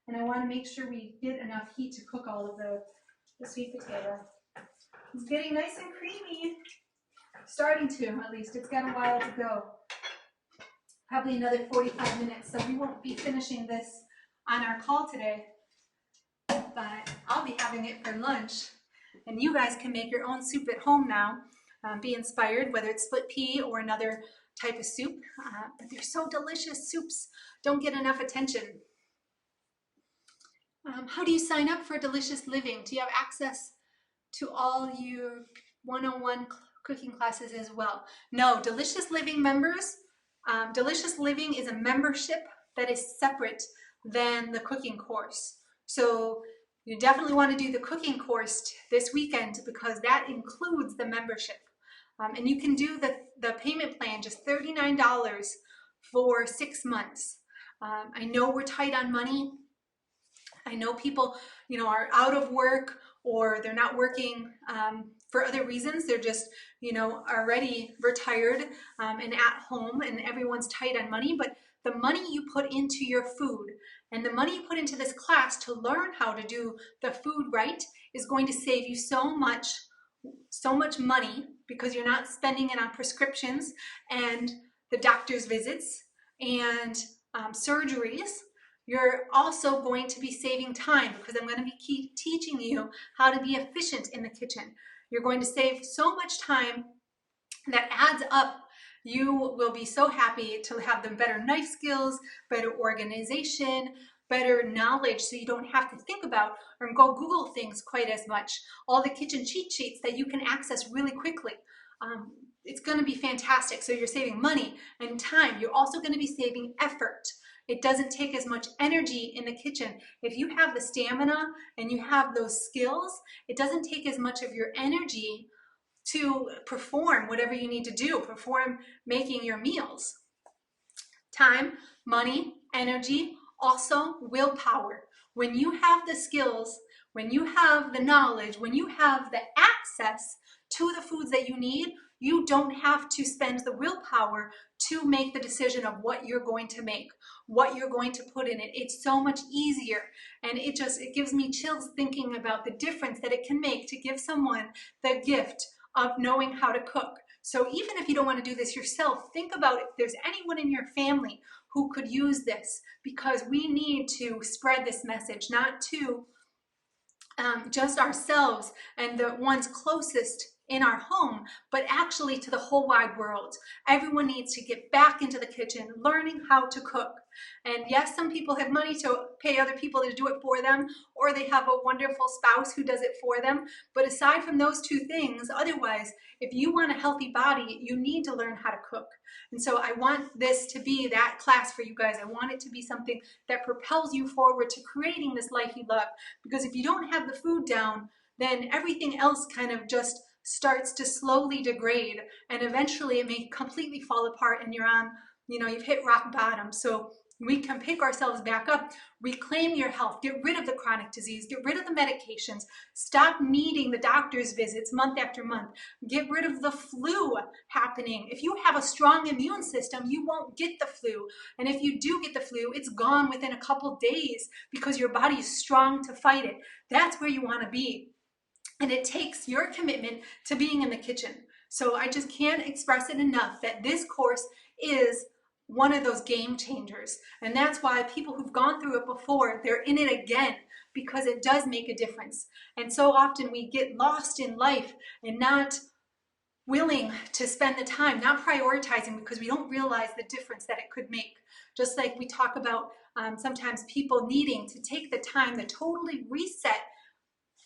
and I want to make sure we get enough heat to cook all of the sweet potato. It's getting nice and creamy. Starting to, at least. It's got a while to go. Probably another 45 minutes, so we won't be finishing this on our call today, but I'll be having it for lunch. And you guys can make your own soup at home now. Be inspired, whether it's split pea or another type of soup. But they're so delicious. Soups don't get enough attention. How do you sign up for Delicious Living? Do you have access to all your 101 cooking classes as well? No, Delicious Living members, Delicious Living is a membership that is separate than the cooking course. So you definitely want to do the cooking course this weekend because that includes the membership. And you can do the payment plan, just $39 for 6 months. I know we're tight on money. I know people, are out of work or they're not working for other reasons. They're just, already retired and at home, and everyone's tight on money. But the money you put into your food and the money you put into this class to learn how to do the food right is going to save you so much money, because you're not spending it on prescriptions and the doctor's visits and surgeries. You're also going to be saving time because I'm going to be teaching you how to be efficient in the kitchen. You're going to save so much time that adds up. You will be so happy to have the better knife skills, better organization, better knowledge, so you don't have to think about or go Google things quite as much. All the kitchen cheat sheets that you can access really quickly. It's going to be fantastic. So you're saving money and time. You're also going to be saving effort. It doesn't take as much energy in the kitchen. If you have the stamina and you have those skills, it doesn't take as much of your energy to perform whatever you need to do, perform making your meals. Time, money, energy, also willpower. When you have the skills, when you have the knowledge, when you have the access to the foods that you need, you don't have to spend the willpower to make the decision of what you're going to make, what you're going to put in it. It's so much easier, and it gives me chills thinking about the difference that it can make to give someone the gift of knowing how to cook. So even if you don't want to do this yourself, think about if there's anyone in your family who could use this, because we need to spread this message, not to just ourselves and the ones closest in our home, but actually to the whole wide world. Everyone needs to get back into the kitchen, learning how to cook. And yes, some people have money to pay other people to do it for them, or they have a wonderful spouse who does it for them. But aside from those two things, otherwise, if you want a healthy body, you need to learn how to cook. And so I want this to be that class for you guys. I want it to be something that propels you forward to creating this life you love. Because if you don't have the food down, then everything else kind of just starts to slowly degrade, and eventually it may completely fall apart and you're on, you've hit rock bottom. So we can pick ourselves back up, reclaim your health, get rid of the chronic disease, get rid of the medications, stop needing the doctor's visits month after month, get rid of the flu happening. If you have a strong immune system, you won't get the flu. And if you do get the flu, it's gone within a couple days because your body is strong to fight it. That's where you want to be. And it takes your commitment to being in the kitchen. So I just can't express it enough that this course is one of those game changers. And that's why people who've gone through it before, they're in it again, because it does make a difference. And so often we get lost in life and not willing to spend the time, not prioritizing, because we don't realize the difference that it could make. Just like we talk about sometimes people needing to take the time to totally reset,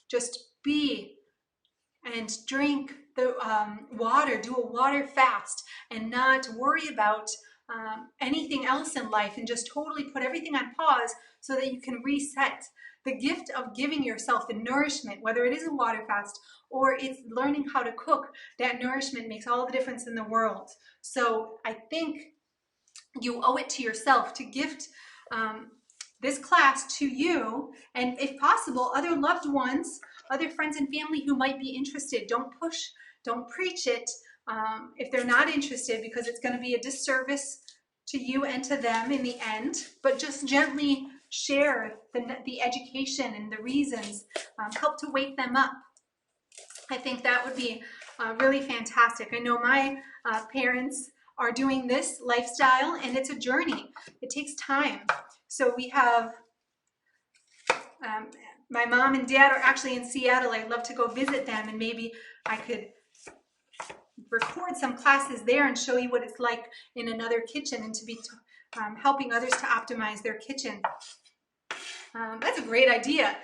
just be and drink the water, do a water fast, and not worry about anything else in life, and just totally put everything on pause so that you can reset. The gift of giving yourself the nourishment, whether it is a water fast or it's learning how to cook, that nourishment makes all the difference in the world. So I think you owe it to yourself to gift this class to you, and if possible, other loved ones, other friends and family who might be interested. Don't push, don't preach it if they're not interested, because it's going to be a disservice to you and to them in the end. But just gently share the education and the reasons, help to wake them up. I think that would be really fantastic. I know my parents are doing this lifestyle, and it's a journey. It takes time. So we have, my mom and dad are actually in Seattle. I'd love to go visit them, and maybe I could record some classes there and show you what it's like in another kitchen, and to be helping others to optimize their kitchen. That's a great idea.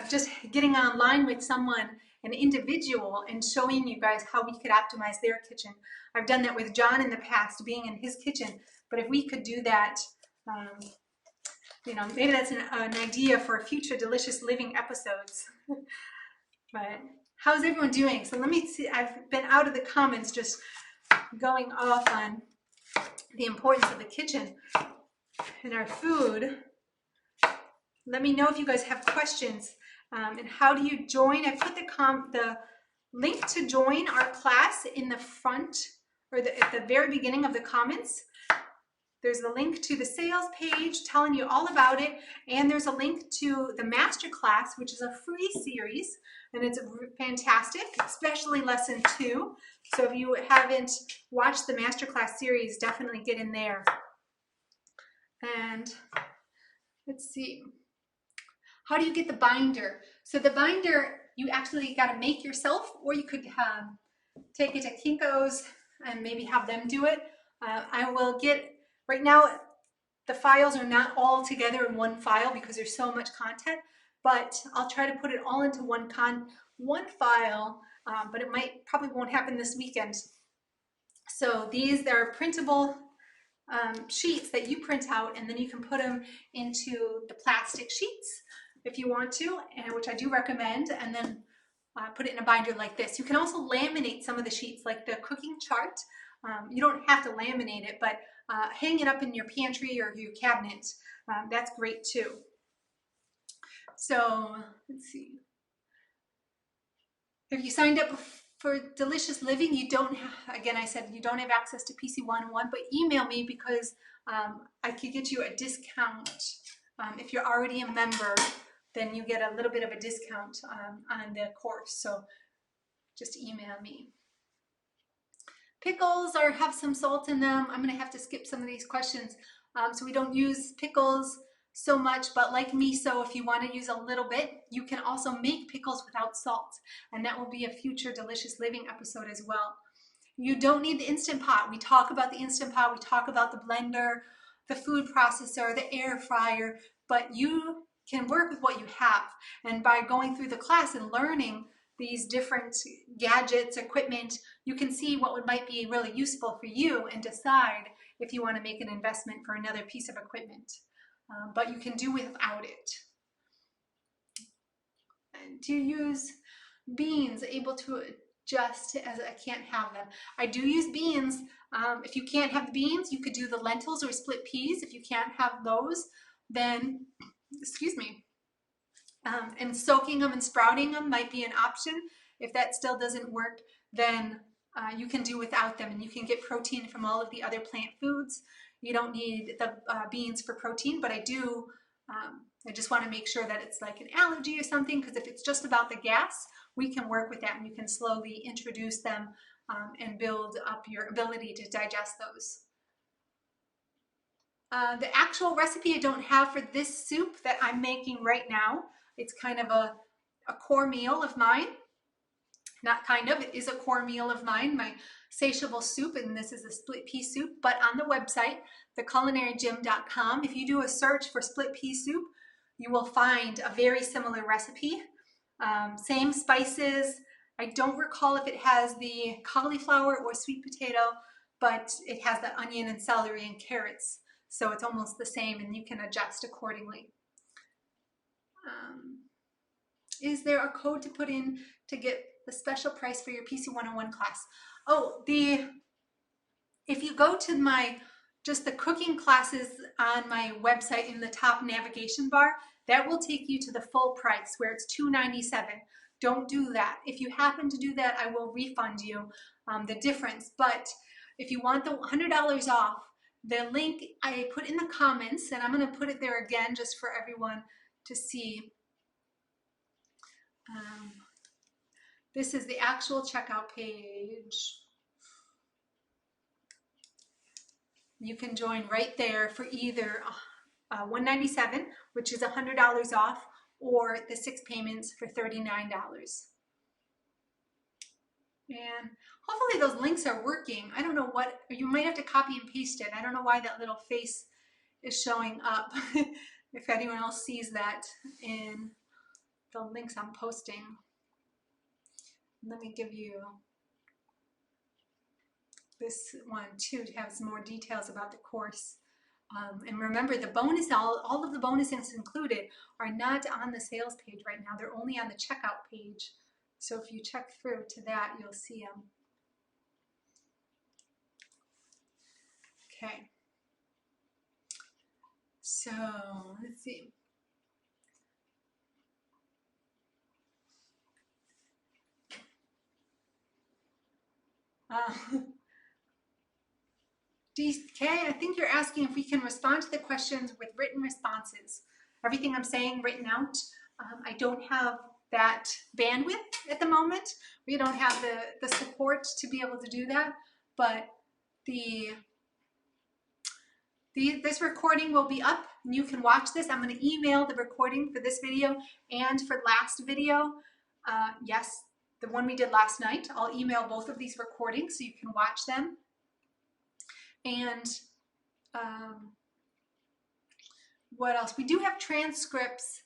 Just getting online with someone, an individual, and showing you guys how we could optimize their kitchen. I've done that with John in the past, being in his kitchen. But if we could do that, you know, maybe that's an idea for future Delicious Living episodes. But how's everyone doing? So let me see. I've been out of the comments, just going off on the importance of the kitchen and our food. Let me know if you guys have questions. And how do you join? I put the link to join our class in the front, or at the very beginning of the comments. There's a link to the sales page telling you all about it, and there's a link to the masterclass, which is a free series, and it's fantastic, especially lesson 2. So if you haven't watched the masterclass series, definitely get in there. And let's see. How do you get the binder? So the binder, you actually got to make yourself, or you could take it to Kinko's and maybe have them do it. I will get, right now, the files are not all together in one file because there's so much content, but I'll try to put it all into one file, but it probably won't happen this weekend. So these are printable sheets that you print out, and then you can put them into the plastic sheets if you want to, and which I do recommend, and then put it in a binder like this. You can also laminate some of the sheets, like the cooking chart. You don't have to laminate it, but hang it up in your pantry or your cabinet. That's great too. So let's see. If you signed up for Delicious Living, you don't have, again, I said you don't have access to PC 101, but email me, because I could get you a discount. If you're already a member, then you get a little bit of a discount on the course. So just email me. Pickles have some salt in them. I'm gonna have to skip some of these questions. So we don't use pickles so much, but like miso, if you want to use a little bit, you can also make pickles without salt, and that will be a future Delicious Living episode as well. You don't need the Instant Pot. We talk about the Instant Pot, we talk about the blender, the food processor, the air fryer, but you can work with what you have. And by going through the class and learning these different gadgets, equipment, you can see what might be really useful for you and decide if you want to make an investment for another piece of equipment. But you can do without it. Do you use beans, able to adjust as I can't have them? I do use beans. If you can't have the beans, you could do the lentils or split peas. If you can't have those, then, excuse me, and soaking them and sprouting them might be an option. If that still doesn't work, then you can do without them, and you can get protein from all of the other plant foods. You don't need the beans for protein, but I do I just want to make sure that it's like an allergy or something, because if it's just about the gas, we can work with that and you can slowly introduce them and build up your ability to digest those. The actual recipe I don't have for this soup that I'm making right now. It's kind of a core meal of mine. Not kind of, it is a core meal of mine, my satiable soup, and this is a split pea soup. But on the website, theculinarygym.com, if you do a search for split pea soup, you will find a very similar recipe. Same spices. I don't recall if it has the cauliflower or sweet potato, but it has the onion and celery and carrots. So it's almost the same, and you can adjust accordingly. Is there a code to put in to get the special price for your PC 101 class? Oh, if you go to just the cooking classes on my website in the top navigation bar, that will take you to the full price where it's $297. Don't do that. If you happen to do that, I will refund you the difference. But if you want the $100 off, the link I put in the comments, and I'm going to put it there again just for everyone to see. This is the actual checkout page. You can join right there for either $197, which is $100 off, or the 6 payments for $39. And hopefully those links are working. I don't know what, you might have to copy and paste it. I don't know why that little face is showing up. If anyone else sees that in the links I'm posting. Let me give you this one too to have some more details about the course. And remember, the bonus, all of the bonuses included are not on the sales page right now. They're only on the checkout page. So if you check through to that, you'll see them. Okay. So let's see. DK, I think you're asking if we can respond to the questions with written responses. Everything I'm saying written out. I don't have that bandwidth at the moment. We don't have the support to be able to do that, but this recording will be up and you can watch this. I'm going to email the recording for this video and for last video. Yes, the one we did last night. I'll email both of these recordings so you can watch them. And what else? We do have transcripts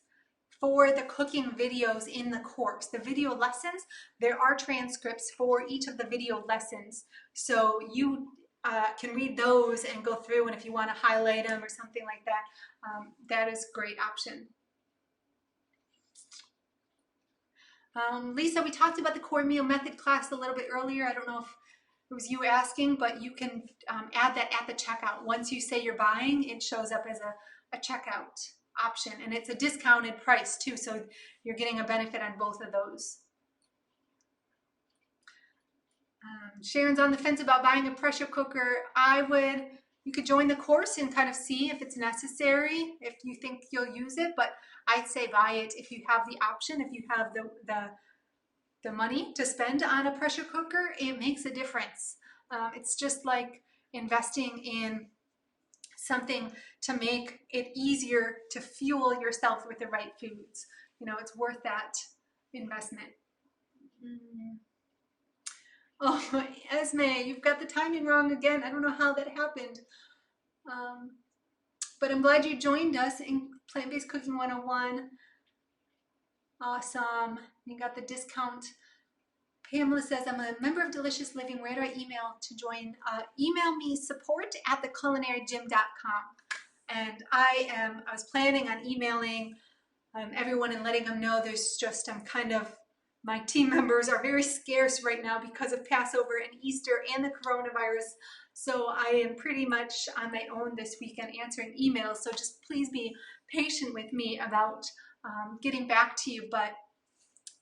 for the cooking videos in the course. The video lessons, there are transcripts for each of the video lessons. So you can read those and go through, and if you want to highlight them or something like that, that is a great option. Lisa, we talked about the core meal method class a little bit earlier. I don't know if it was you asking, but you can add that at the checkout. Once you say you're buying, it shows up as a checkout option, and it's a discounted price too, so you're getting a benefit on both of those. Sharon's on the fence about buying a pressure cooker. You could join the course and kind of see if it's necessary, if you think you'll use it, but I'd say buy it if you have the option, if you have the money to spend on a pressure cooker. It makes a difference. It's just like investing in something to make it easier to fuel yourself with the right foods. You know, it's worth that investment. Oh, Esme, you've got the timing wrong again. I don't know how that happened. But I'm glad you joined us in Plant-Based Cooking 101. Awesome. You got the discount. Pamela says, I'm a member of Delicious Living. Where do I email to join? Email me support@theculinarygym.com. And I was planning on emailing everyone and letting them know my team members are very scarce right now because of Passover and Easter and the coronavirus. So I am pretty much on my own this weekend answering emails. So just please be patient with me about getting back to you. But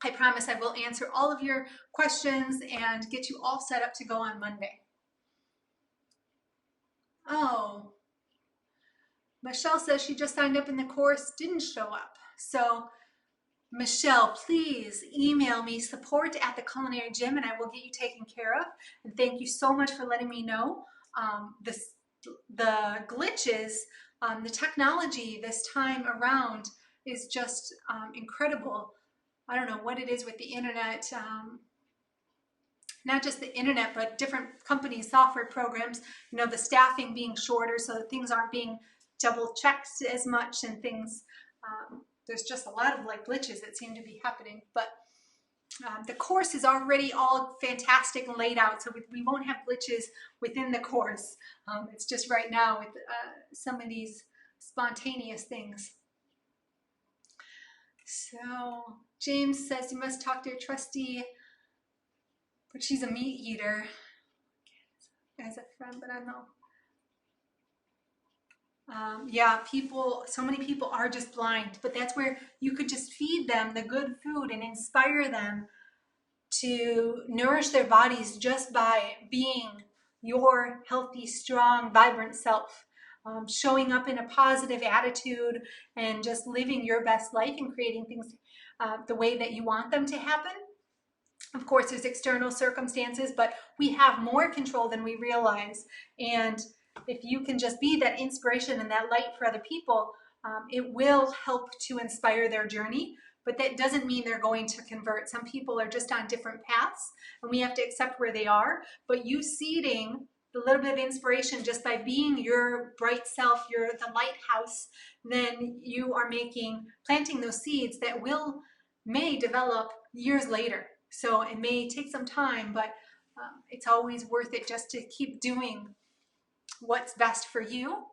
I promise I will answer all of your questions and get you all set up to go on Monday. Oh, Michelle says she just signed up in the course, didn't show up. So Michelle, please email me support at the Culinary Gym and I will get you taken care of. And thank you so much for letting me know. The glitches, the technology this time around is just incredible. I don't know what it is with the internet, not just the internet, but different companies' software programs, you know, the staffing being shorter so that things aren't being double checked as much and things, there's just a lot of like glitches that seem to be happening. But the course is already all fantastic and laid out, so we won't have glitches within the course. It's just right now with some of these spontaneous things. So James says you must talk to your trustee, but she's a meat eater as a friend, but I don't know. Yeah, so many people are just blind, but that's where you could just feed them the good food and inspire them to nourish their bodies just by being your healthy, strong, vibrant self. Showing up in a positive attitude and just living your best life and creating things the way that you want them to happen. Of course, there's external circumstances, but we have more control than we realize. And if you can just be that inspiration and that light for other people, it will help to inspire their journey. But that doesn't mean they're going to convert. Some people are just on different paths, and we have to accept where they are. But you seeding the little bit of inspiration just by being your bright self, you're the lighthouse, then you are planting those seeds that may develop years later. So it may take some time, but it's always worth it just to keep doing what's best for you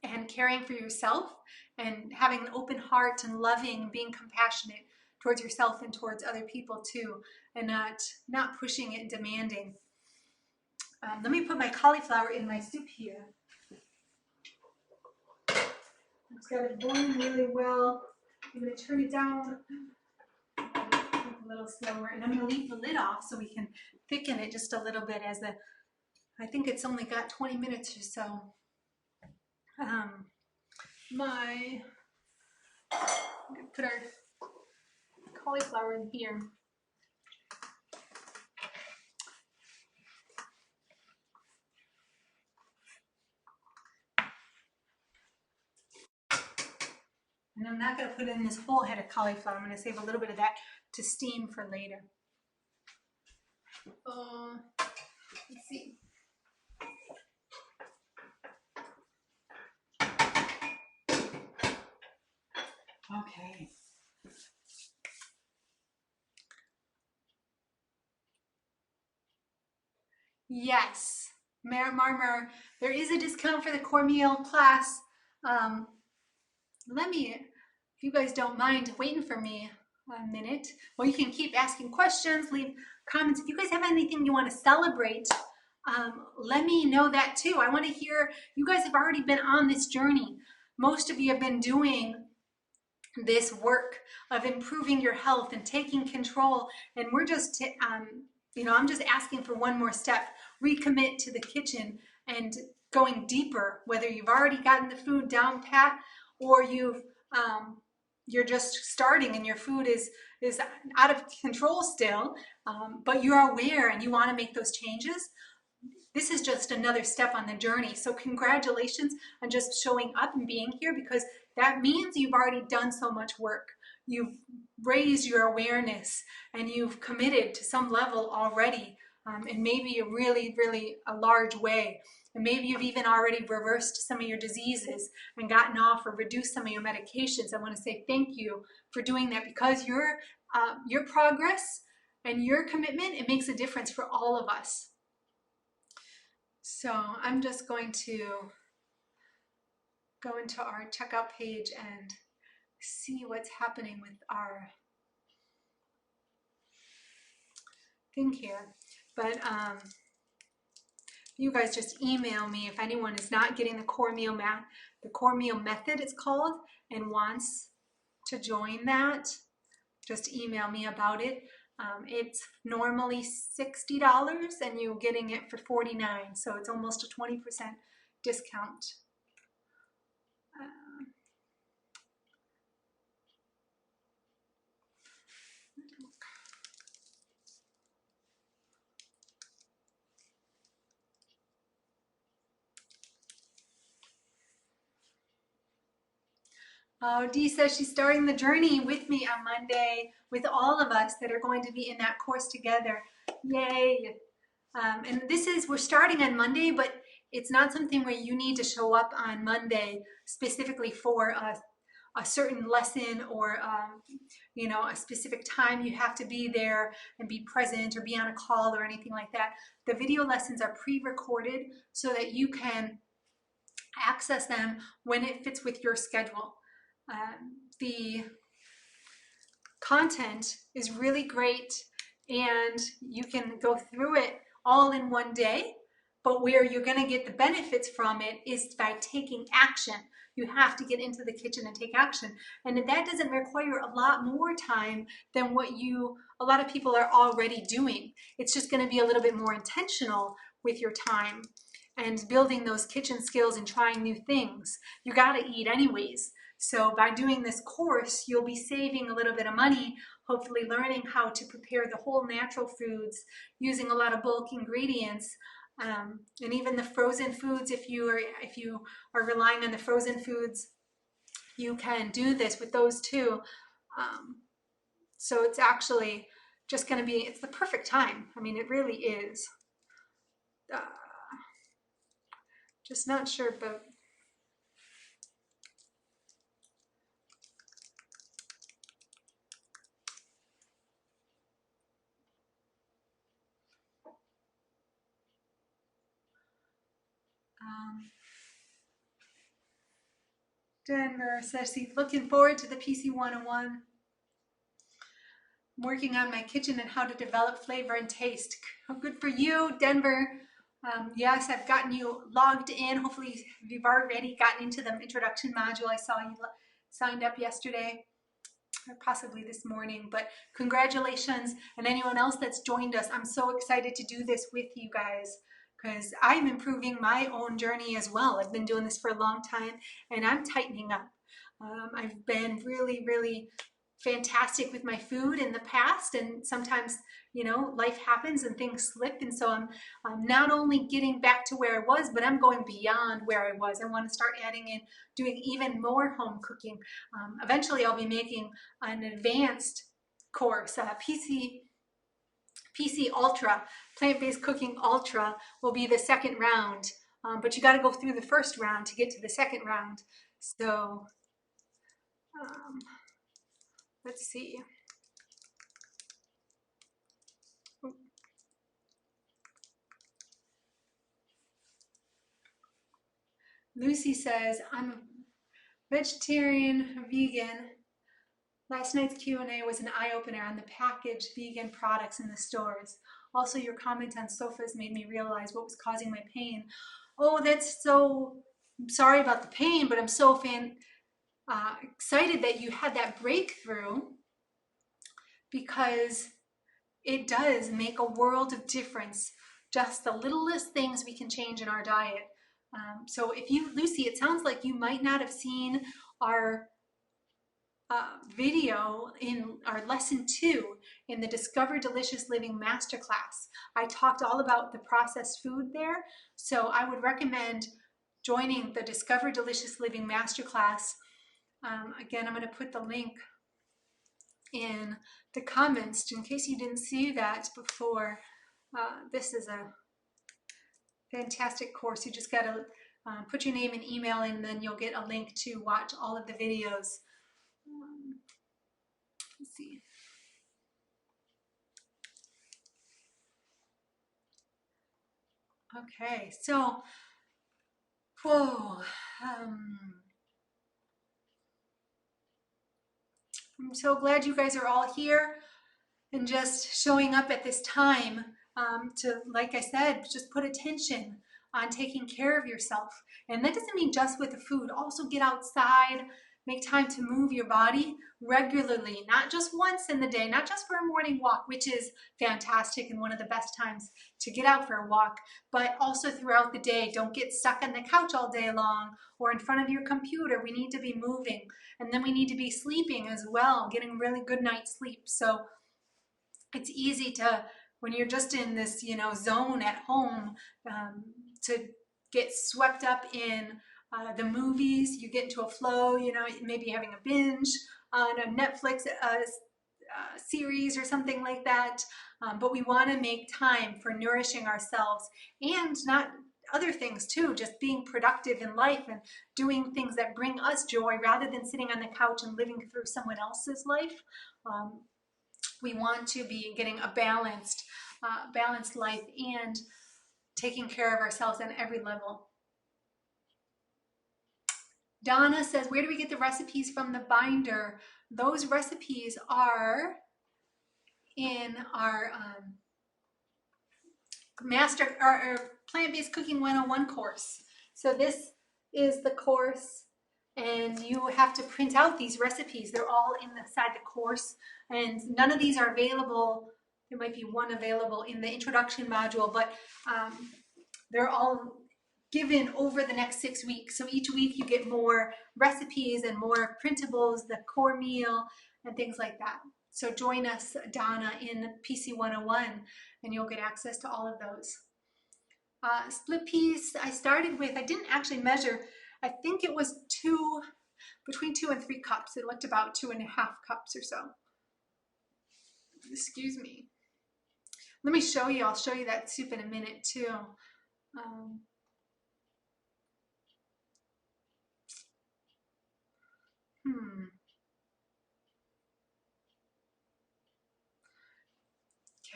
and caring for yourself and having an open heart and loving, being compassionate towards yourself and towards other people too, and not pushing it and demanding. Let me put my cauliflower in my soup here. It's got it boiling really well. I'm going to turn it down a little slower, and I'm going to leave the lid off so we can thicken it just a little bit I think it's only got 20 minutes or so. I'm going to put our cauliflower in here. And I'm not going to put in this whole head of cauliflower. I'm going to save a little bit of that to steam for later. Let's see. Okay. Yes, Marmar, there is a discount for the core meal class. If you guys don't mind waiting for me a minute, well, you can keep asking questions, leave comments. If you guys have anything you want to celebrate, let me know that too. I want to hear, you guys have already been on this journey. Most of you have been doing this work of improving your health and taking control, and we're just I'm just asking for one more step. Recommit to the kitchen and going deeper, whether you've already gotten the food down pat or you're just starting and your food is out of control still, but you're aware and you want to make those changes. This is just another step on the journey. So congratulations on just showing up and being here, because that means you've already done so much work. You've raised your awareness and you've committed to some level already, and maybe a really, really a large way. And maybe you've even already reversed some of your diseases and gotten off or reduced some of your medications. I want to say thank you for doing that, because your progress and your commitment, it makes a difference for all of us. So I'm just going to go into our checkout page and see what's happening with our thing here. But you guys just email me if anyone is not getting the core meal method it's called, and wants to join that. Just email me about it. It's normally $60 and you're getting it for $49, so it's almost a 20% discount. Oh, Dee says she's starting the journey with me on Monday with all of us that are going to be in that course together. Yay. And we're starting on Monday, but it's not something where you need to show up on Monday specifically for a certain lesson or, a specific time. You have to be there and be present or be on a call or anything like that. The video lessons are pre-recorded so that you can access them when it fits with your schedule. The content is really great and you can go through it all in one day, but where you're going to get the benefits from it is by taking action. You have to get into the kitchen and take action. And that doesn't require a lot more time than what a lot of people are already doing. It's just going to be a little bit more intentional with your time and building those kitchen skills and trying new things. You got to eat anyways. So by doing this course, you'll be saving a little bit of money, hopefully learning how to prepare the whole natural foods, using a lot of bulk ingredients, and even the frozen foods. If you are relying on the frozen foods, you can do this with those too. So it's actually just going to be, it's the perfect time. I mean, it really is. Just not sure about Denver says he's looking forward to the PC 101. I'm working on my kitchen and how to develop flavor and taste. Oh, good for you, Denver. Yes, I've gotten you logged in. Hopefully you've already gotten into the introduction module. I saw you signed up yesterday or possibly this morning, but congratulations. And anyone else that's joined us, I'm so excited to do this with you guys because I'm improving my own journey as well. I've been doing this for a long time and I'm tightening up. I've been really, really fantastic with my food in the past, and sometimes life happens and things slip, and so I'm not only getting back to where I was, but I'm going beyond where I was. I want to start adding in doing even more home cooking. Eventually I'll be making an advanced course, PC Ultra, Plant-Based Cooking Ultra will be the second round, but you got to go through the first round to get to the second round. So let's see. Lucy says, I'm vegetarian, vegan. Last night's Q&A was an eye-opener on the packaged vegan products in the stores. Also, your comment on sofas made me realize what was causing my pain. Oh, that's so, I'm sorry about the pain, but I'm so excited that you had that breakthrough, because it does make a world of difference. Just the littlest things we can change in our diet. So if you, Lucy, it sounds like you might not have seen our video in our lesson 2 in the Discover Delicious Living Masterclass. I talked all about the processed food there. So I would recommend joining the Discover Delicious Living Masterclass. Again, I'm going to put the link in the comments in case you didn't see that before. This is a fantastic course. You just got to put your name and email in, and then you'll get a link to watch all of the videos. Let's see. Okay, so, whoa. I'm so glad you guys are all here and just showing up at this time to, like I said, just put attention on taking care of yourself. And that doesn't mean just with the food. Also get outside, make time to move your body regularly, not just once in the day, not just for a morning walk, which is fantastic and one of the best times to get out for a walk, but also throughout the day. Don't get stuck on the couch all day long or in front of your computer. We need to be moving, and then we need to be sleeping as well, getting really good night's sleep. So it's easy to, when you're just in this, zone at home, to get swept up in the movies, you get into a flow, you know, maybe having a binge on a Netflix series or something like that. But we want to make time for nourishing ourselves and not other things too, just being productive in life and doing things that bring us joy rather than sitting on the couch and living through someone else's life. We want to be getting a balanced life and taking care of ourselves on every level. Donna says, where do we get the recipes from the binder? Those recipes are in our Plant-Based Cooking 101 course. So this is the course, and you have to print out these recipes. They're all inside the course, and none of these are available. There might be one available in the introduction module, but they're all given over the next 6 weeks. So each week you get more recipes and more printables, the core meal, and things like that. So join us, Donna, in PC 101, and you'll get access to all of those. Split peas, I started with, I didn't actually measure, I think it was between 2 and 3 cups. It looked about 2.5 cups or so. Excuse me. Let me show you, I'll show you that soup in a minute too.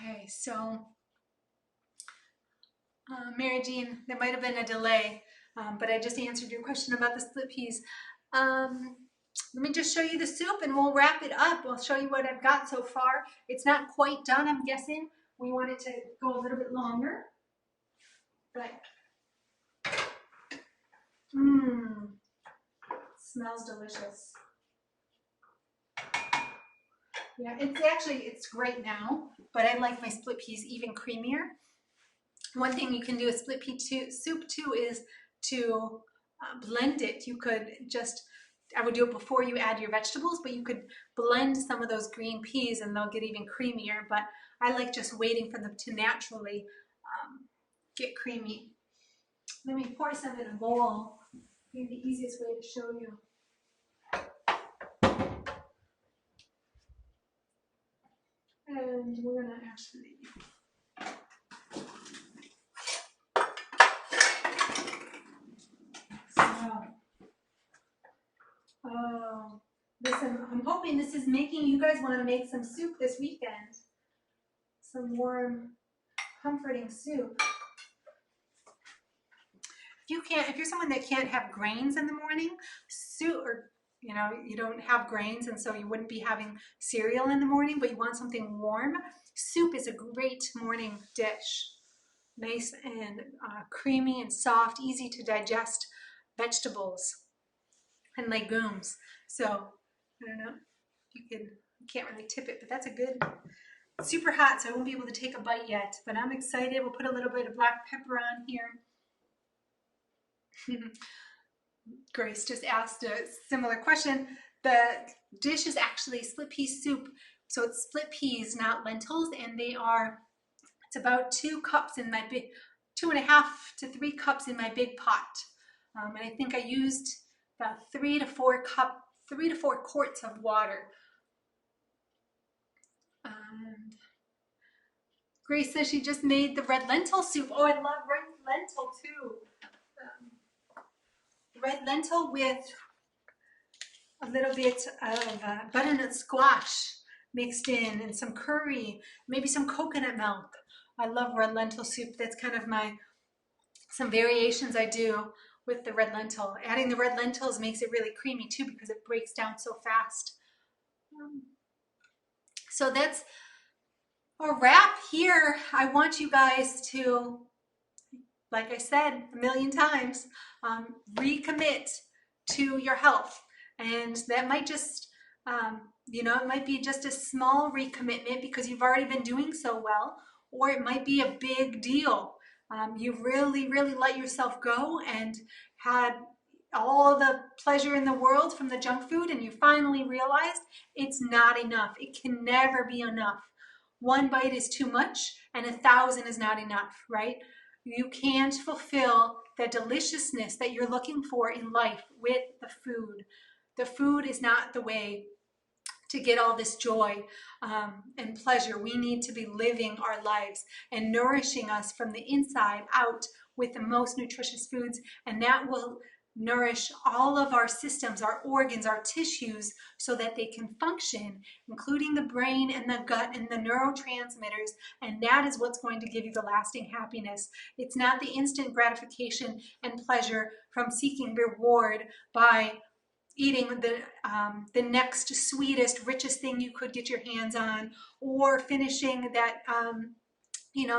Okay, so Mary Jean, there might have been a delay, but I just answered your question about the split peas. Let me just show you the soup and we'll wrap it up. I'll show you what I've got so far. It's not quite done, I'm guessing. We want it to go a little bit longer. But, smells delicious. Yeah, it's great now, but I like my split peas even creamier. One thing you can do with split pea soup too is to blend it. You could just, I would do it before you add your vegetables, but you could blend some of those green peas and they'll get even creamier. But I like just waiting for them to naturally get creamy. Let me pour some in a bowl. Maybe the easiest way to show you. And we're gonna actually I'm hoping this is making you guys want to make some soup this weekend. Some warm, comforting soup. If you're someone that can't have grains in the morning, soup, or you know, you don't have grains and so you wouldn't be having cereal in the morning, but you want something warm, soup is a great morning dish. Nice and creamy and soft, easy to digest vegetables and legumes. So, I don't know, you can't really tip it, but that's a good, super hot, so I won't be able to take a bite yet, but I'm excited. We'll put a little bit of black pepper on here. Grace just asked a similar question. The dish is actually split pea soup, so it's split peas, not lentils, and it's about 2 cups in my big, 2.5 to 3 cups in my big pot. And I think I used about 3 to 4 quarts of water. And Grace says she just made the red lentil soup. Oh, I love red lentil too. Red lentil with a little bit of butternut squash mixed in and some curry, maybe some coconut milk. I love red lentil soup. That's kind of some variations I do with the red lentil. Adding the red lentils makes it really creamy too because it breaks down so fast. So that's a wrap here. I want you guys to, like I said a million times, recommit to your health. And that might just, you know, it might be just a small recommitment because you've already been doing so well, or it might be a big deal. You really, really let yourself go and had all the pleasure in the world from the junk food, and you finally realized it's not enough. It can never be enough. 1 bite is too much and 1,000 is not enough, right? you can fulfill the deliciousness that you're looking for in life with the food. The food is not the way to get all this joy and pleasure. We need to be living our lives and nourishing us from the inside out with the most nutritious foods, and that will nourish all of our systems, our organs, our tissues, so that they can function, including the brain and the gut and the neurotransmitters, and that is what's going to give you the lasting happiness. It's not the instant gratification and pleasure from seeking reward by eating the next sweetest, richest thing you could get your hands on, or finishing that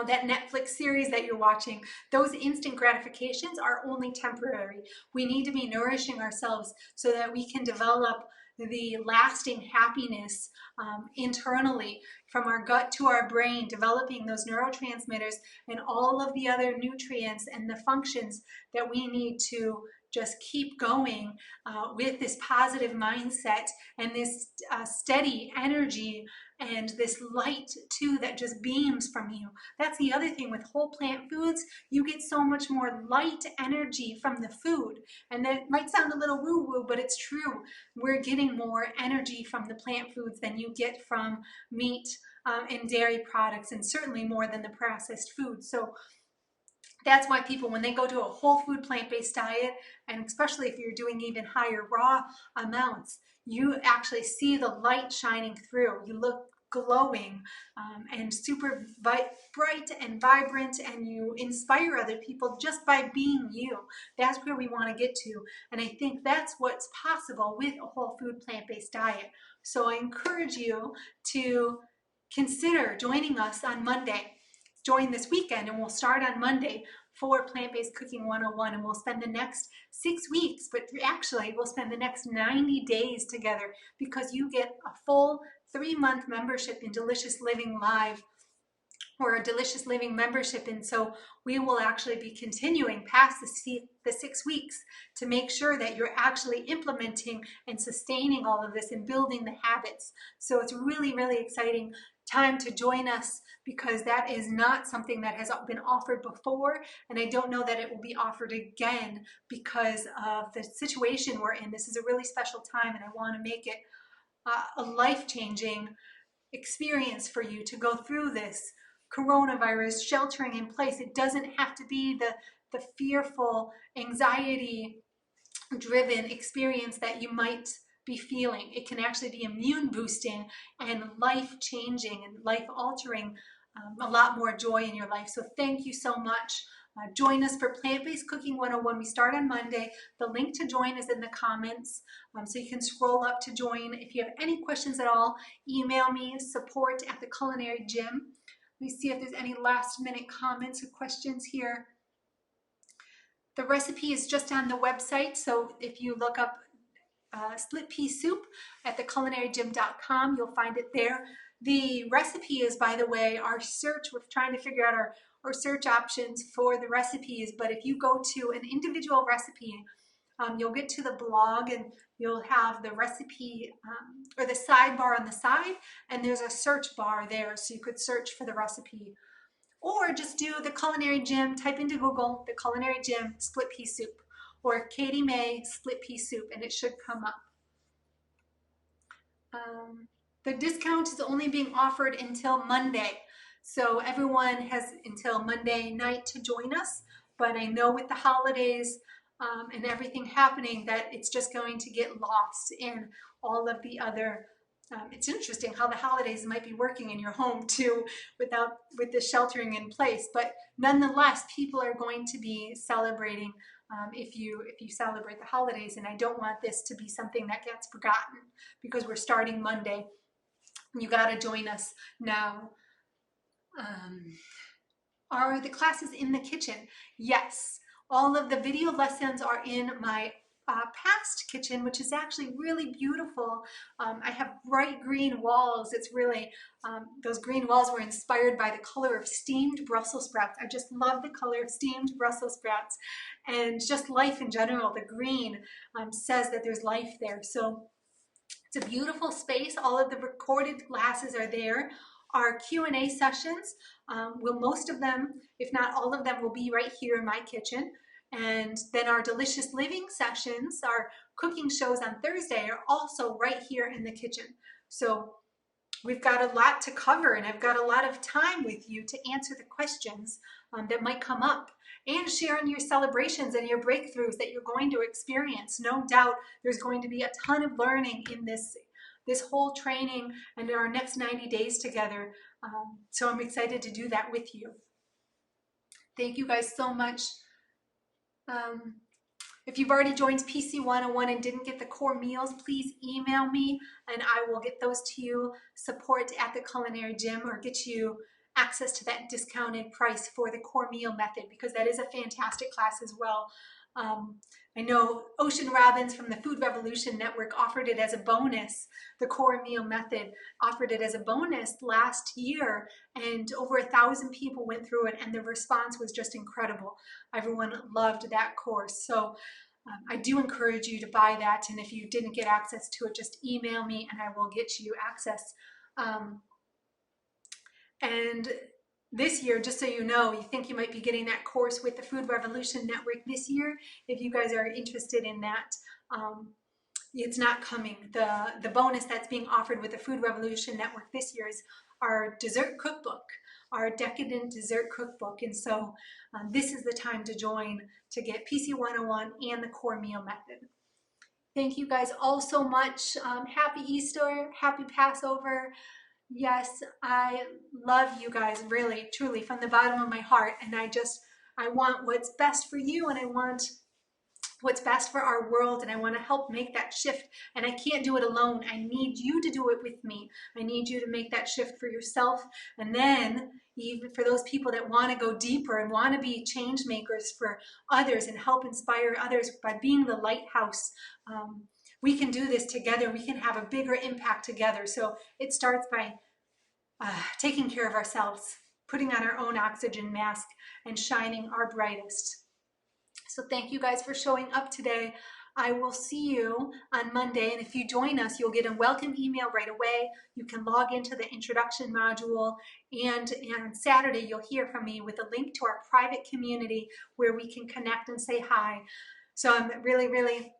that Netflix series that you're watching. Those instant gratifications are only temporary. We need to be nourishing ourselves so that we can develop the lasting happiness internally, from our gut to our brain, developing those neurotransmitters and all of the other nutrients and the functions that we need to just keep going with this positive mindset and this steady energy and this light too that just beams from you. That's the other thing with whole plant foods. You get so much more light energy from the food. And that might sound a little woo-woo, but it's true. We're getting more energy from the plant foods than you get from meat and dairy products, and certainly more than the processed food. So that's why people, when they go to a whole food plant-based diet, and especially if you're doing even higher raw amounts, you actually see the light shining through. You look glowing and super bright and vibrant, and you inspire other people just by being you. That's where we want to get to, and I think that's what's possible with a whole food plant-based diet. So I encourage you to consider joining us on Monday. Join this weekend, and we'll start on Monday for Plant-Based Cooking 101, and we'll spend the next 6 weeks, but actually we'll spend the next 90 days together, because you get a full 3-month membership in Delicious Living Live, or a Delicious Living membership. And so we will actually be continuing past the 6 weeks to make sure that you're actually implementing and sustaining all of this and building the habits. So it's really, really exciting time to join us, because that is not something that has been offered before, and I don't know that it will be offered again because of the situation we're in. This is a really special time, and I want to make it a life-changing experience for you to go through this coronavirus sheltering in place. It doesn't have to be the fearful, anxiety-driven experience that you might be feeling. It can actually be immune boosting and life changing and life altering, a lot more joy in your life. So thank you so much. Join us for Plant-Based Cooking 101. We start on Monday. The link to join is in the comments, so you can scroll up to join. If you have any questions at all, email me, support@theculinarygym. Let me see if there's any last minute comments or questions here. The recipe is just on the website, so if you look up split pea soup at theculinarygym.com, you'll find it there. The recipe is, by the way, our search. We're trying to figure out our search options for the recipes, but if you go to an individual recipe, you'll get to the blog, and you'll have the recipe or the sidebar on the side, and there's a search bar there, so you could search for the recipe. Or just do The Culinary Gym, type into Google, The Culinary Gym split pea soup, or Katie May split pea soup, and it should come up. The discount is only being offered until Monday, so everyone has until Monday night to join us, but I know with the holidays and everything happening that it's just going to get lost in all of the other. It's interesting how the holidays might be working in your home too with the sheltering in place, but nonetheless, people are going to be celebrating if you celebrate the holidays, and I don't want this to be something that gets forgotten, because we're starting Monday. You got to join us now. Are the classes in the kitchen? Yes. All of the video lessons are in my past kitchen, which is actually really beautiful. I have bright green walls. It's really, those green walls were inspired by the color of steamed Brussels sprouts. I just love the color of steamed Brussels sprouts, and just life in general. The green says that there's life there. So it's a beautiful space. All of the recorded classes are there. Our Q&A sessions, most of them, if not all of them, will be right here in my kitchen. And then our delicious living sessions, our cooking shows on Thursday, are also right here in the kitchen. So we've got a lot to cover, and I've got a lot of time with you to answer the questions that might come up, and sharing your celebrations and your breakthroughs that you're going to experience. No doubt there's going to be a ton of learning in this whole training and our next 90 days together. So I'm excited to do that with you. Thank you guys so much. If you've already joined PC 101 and didn't get the core meals, please email me and I will get those to you. Support at the Culinary Gym, or get you access to that discounted price for the core meal method, because that is a fantastic class as well. I know Ocean Robbins from the Food Revolution Network offered it as a bonus. The core meal method offered it as a bonus last year, and over 1,000 people went through it, and the response was just incredible. Everyone loved that course. So I do encourage you to buy that, and if you didn't get access to it, just email me and I will get you access. And this year, just so you know, you think you might be getting that course with the Food Revolution Network this year. If you guys are interested in that, it's not coming. The bonus that's being offered with the Food Revolution Network this year is our dessert cookbook, our decadent dessert cookbook. And so this is the time to join to get PC 101 and the core meal method. Thank you guys all so much. Happy Easter, happy Passover. Yes, I love you guys, really, truly, from the bottom of my heart. And I want what's best for you, and I want what's best for our world, and I want to help make that shift. And I can't do it alone. I need you to do it with me. I need you to make that shift for yourself. And then even for those people that want to go deeper and want to be change makers for others and help inspire others by being the lighthouse, we can do this together. We can have a bigger impact together. So it starts by taking care of ourselves, putting on our own oxygen mask, and shining our brightest. So thank you guys for showing up today. I will see you on Monday, and if you join us, you'll get a welcome email right away. You can log into the introduction module, and on Saturday you'll hear from me with a link to our private community where we can connect and say hi. So I'm really, really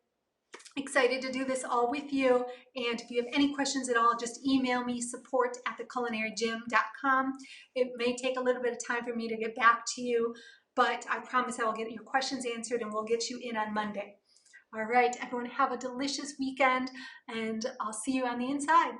excited to do this all with you. And if you have any questions at all, just email me, support@theculinarygym.com. It may take a little bit of time for me to get back to you, but I promise I will get your questions answered and we'll get you in on Monday. All right, everyone, have a delicious weekend, and I'll see you on the inside.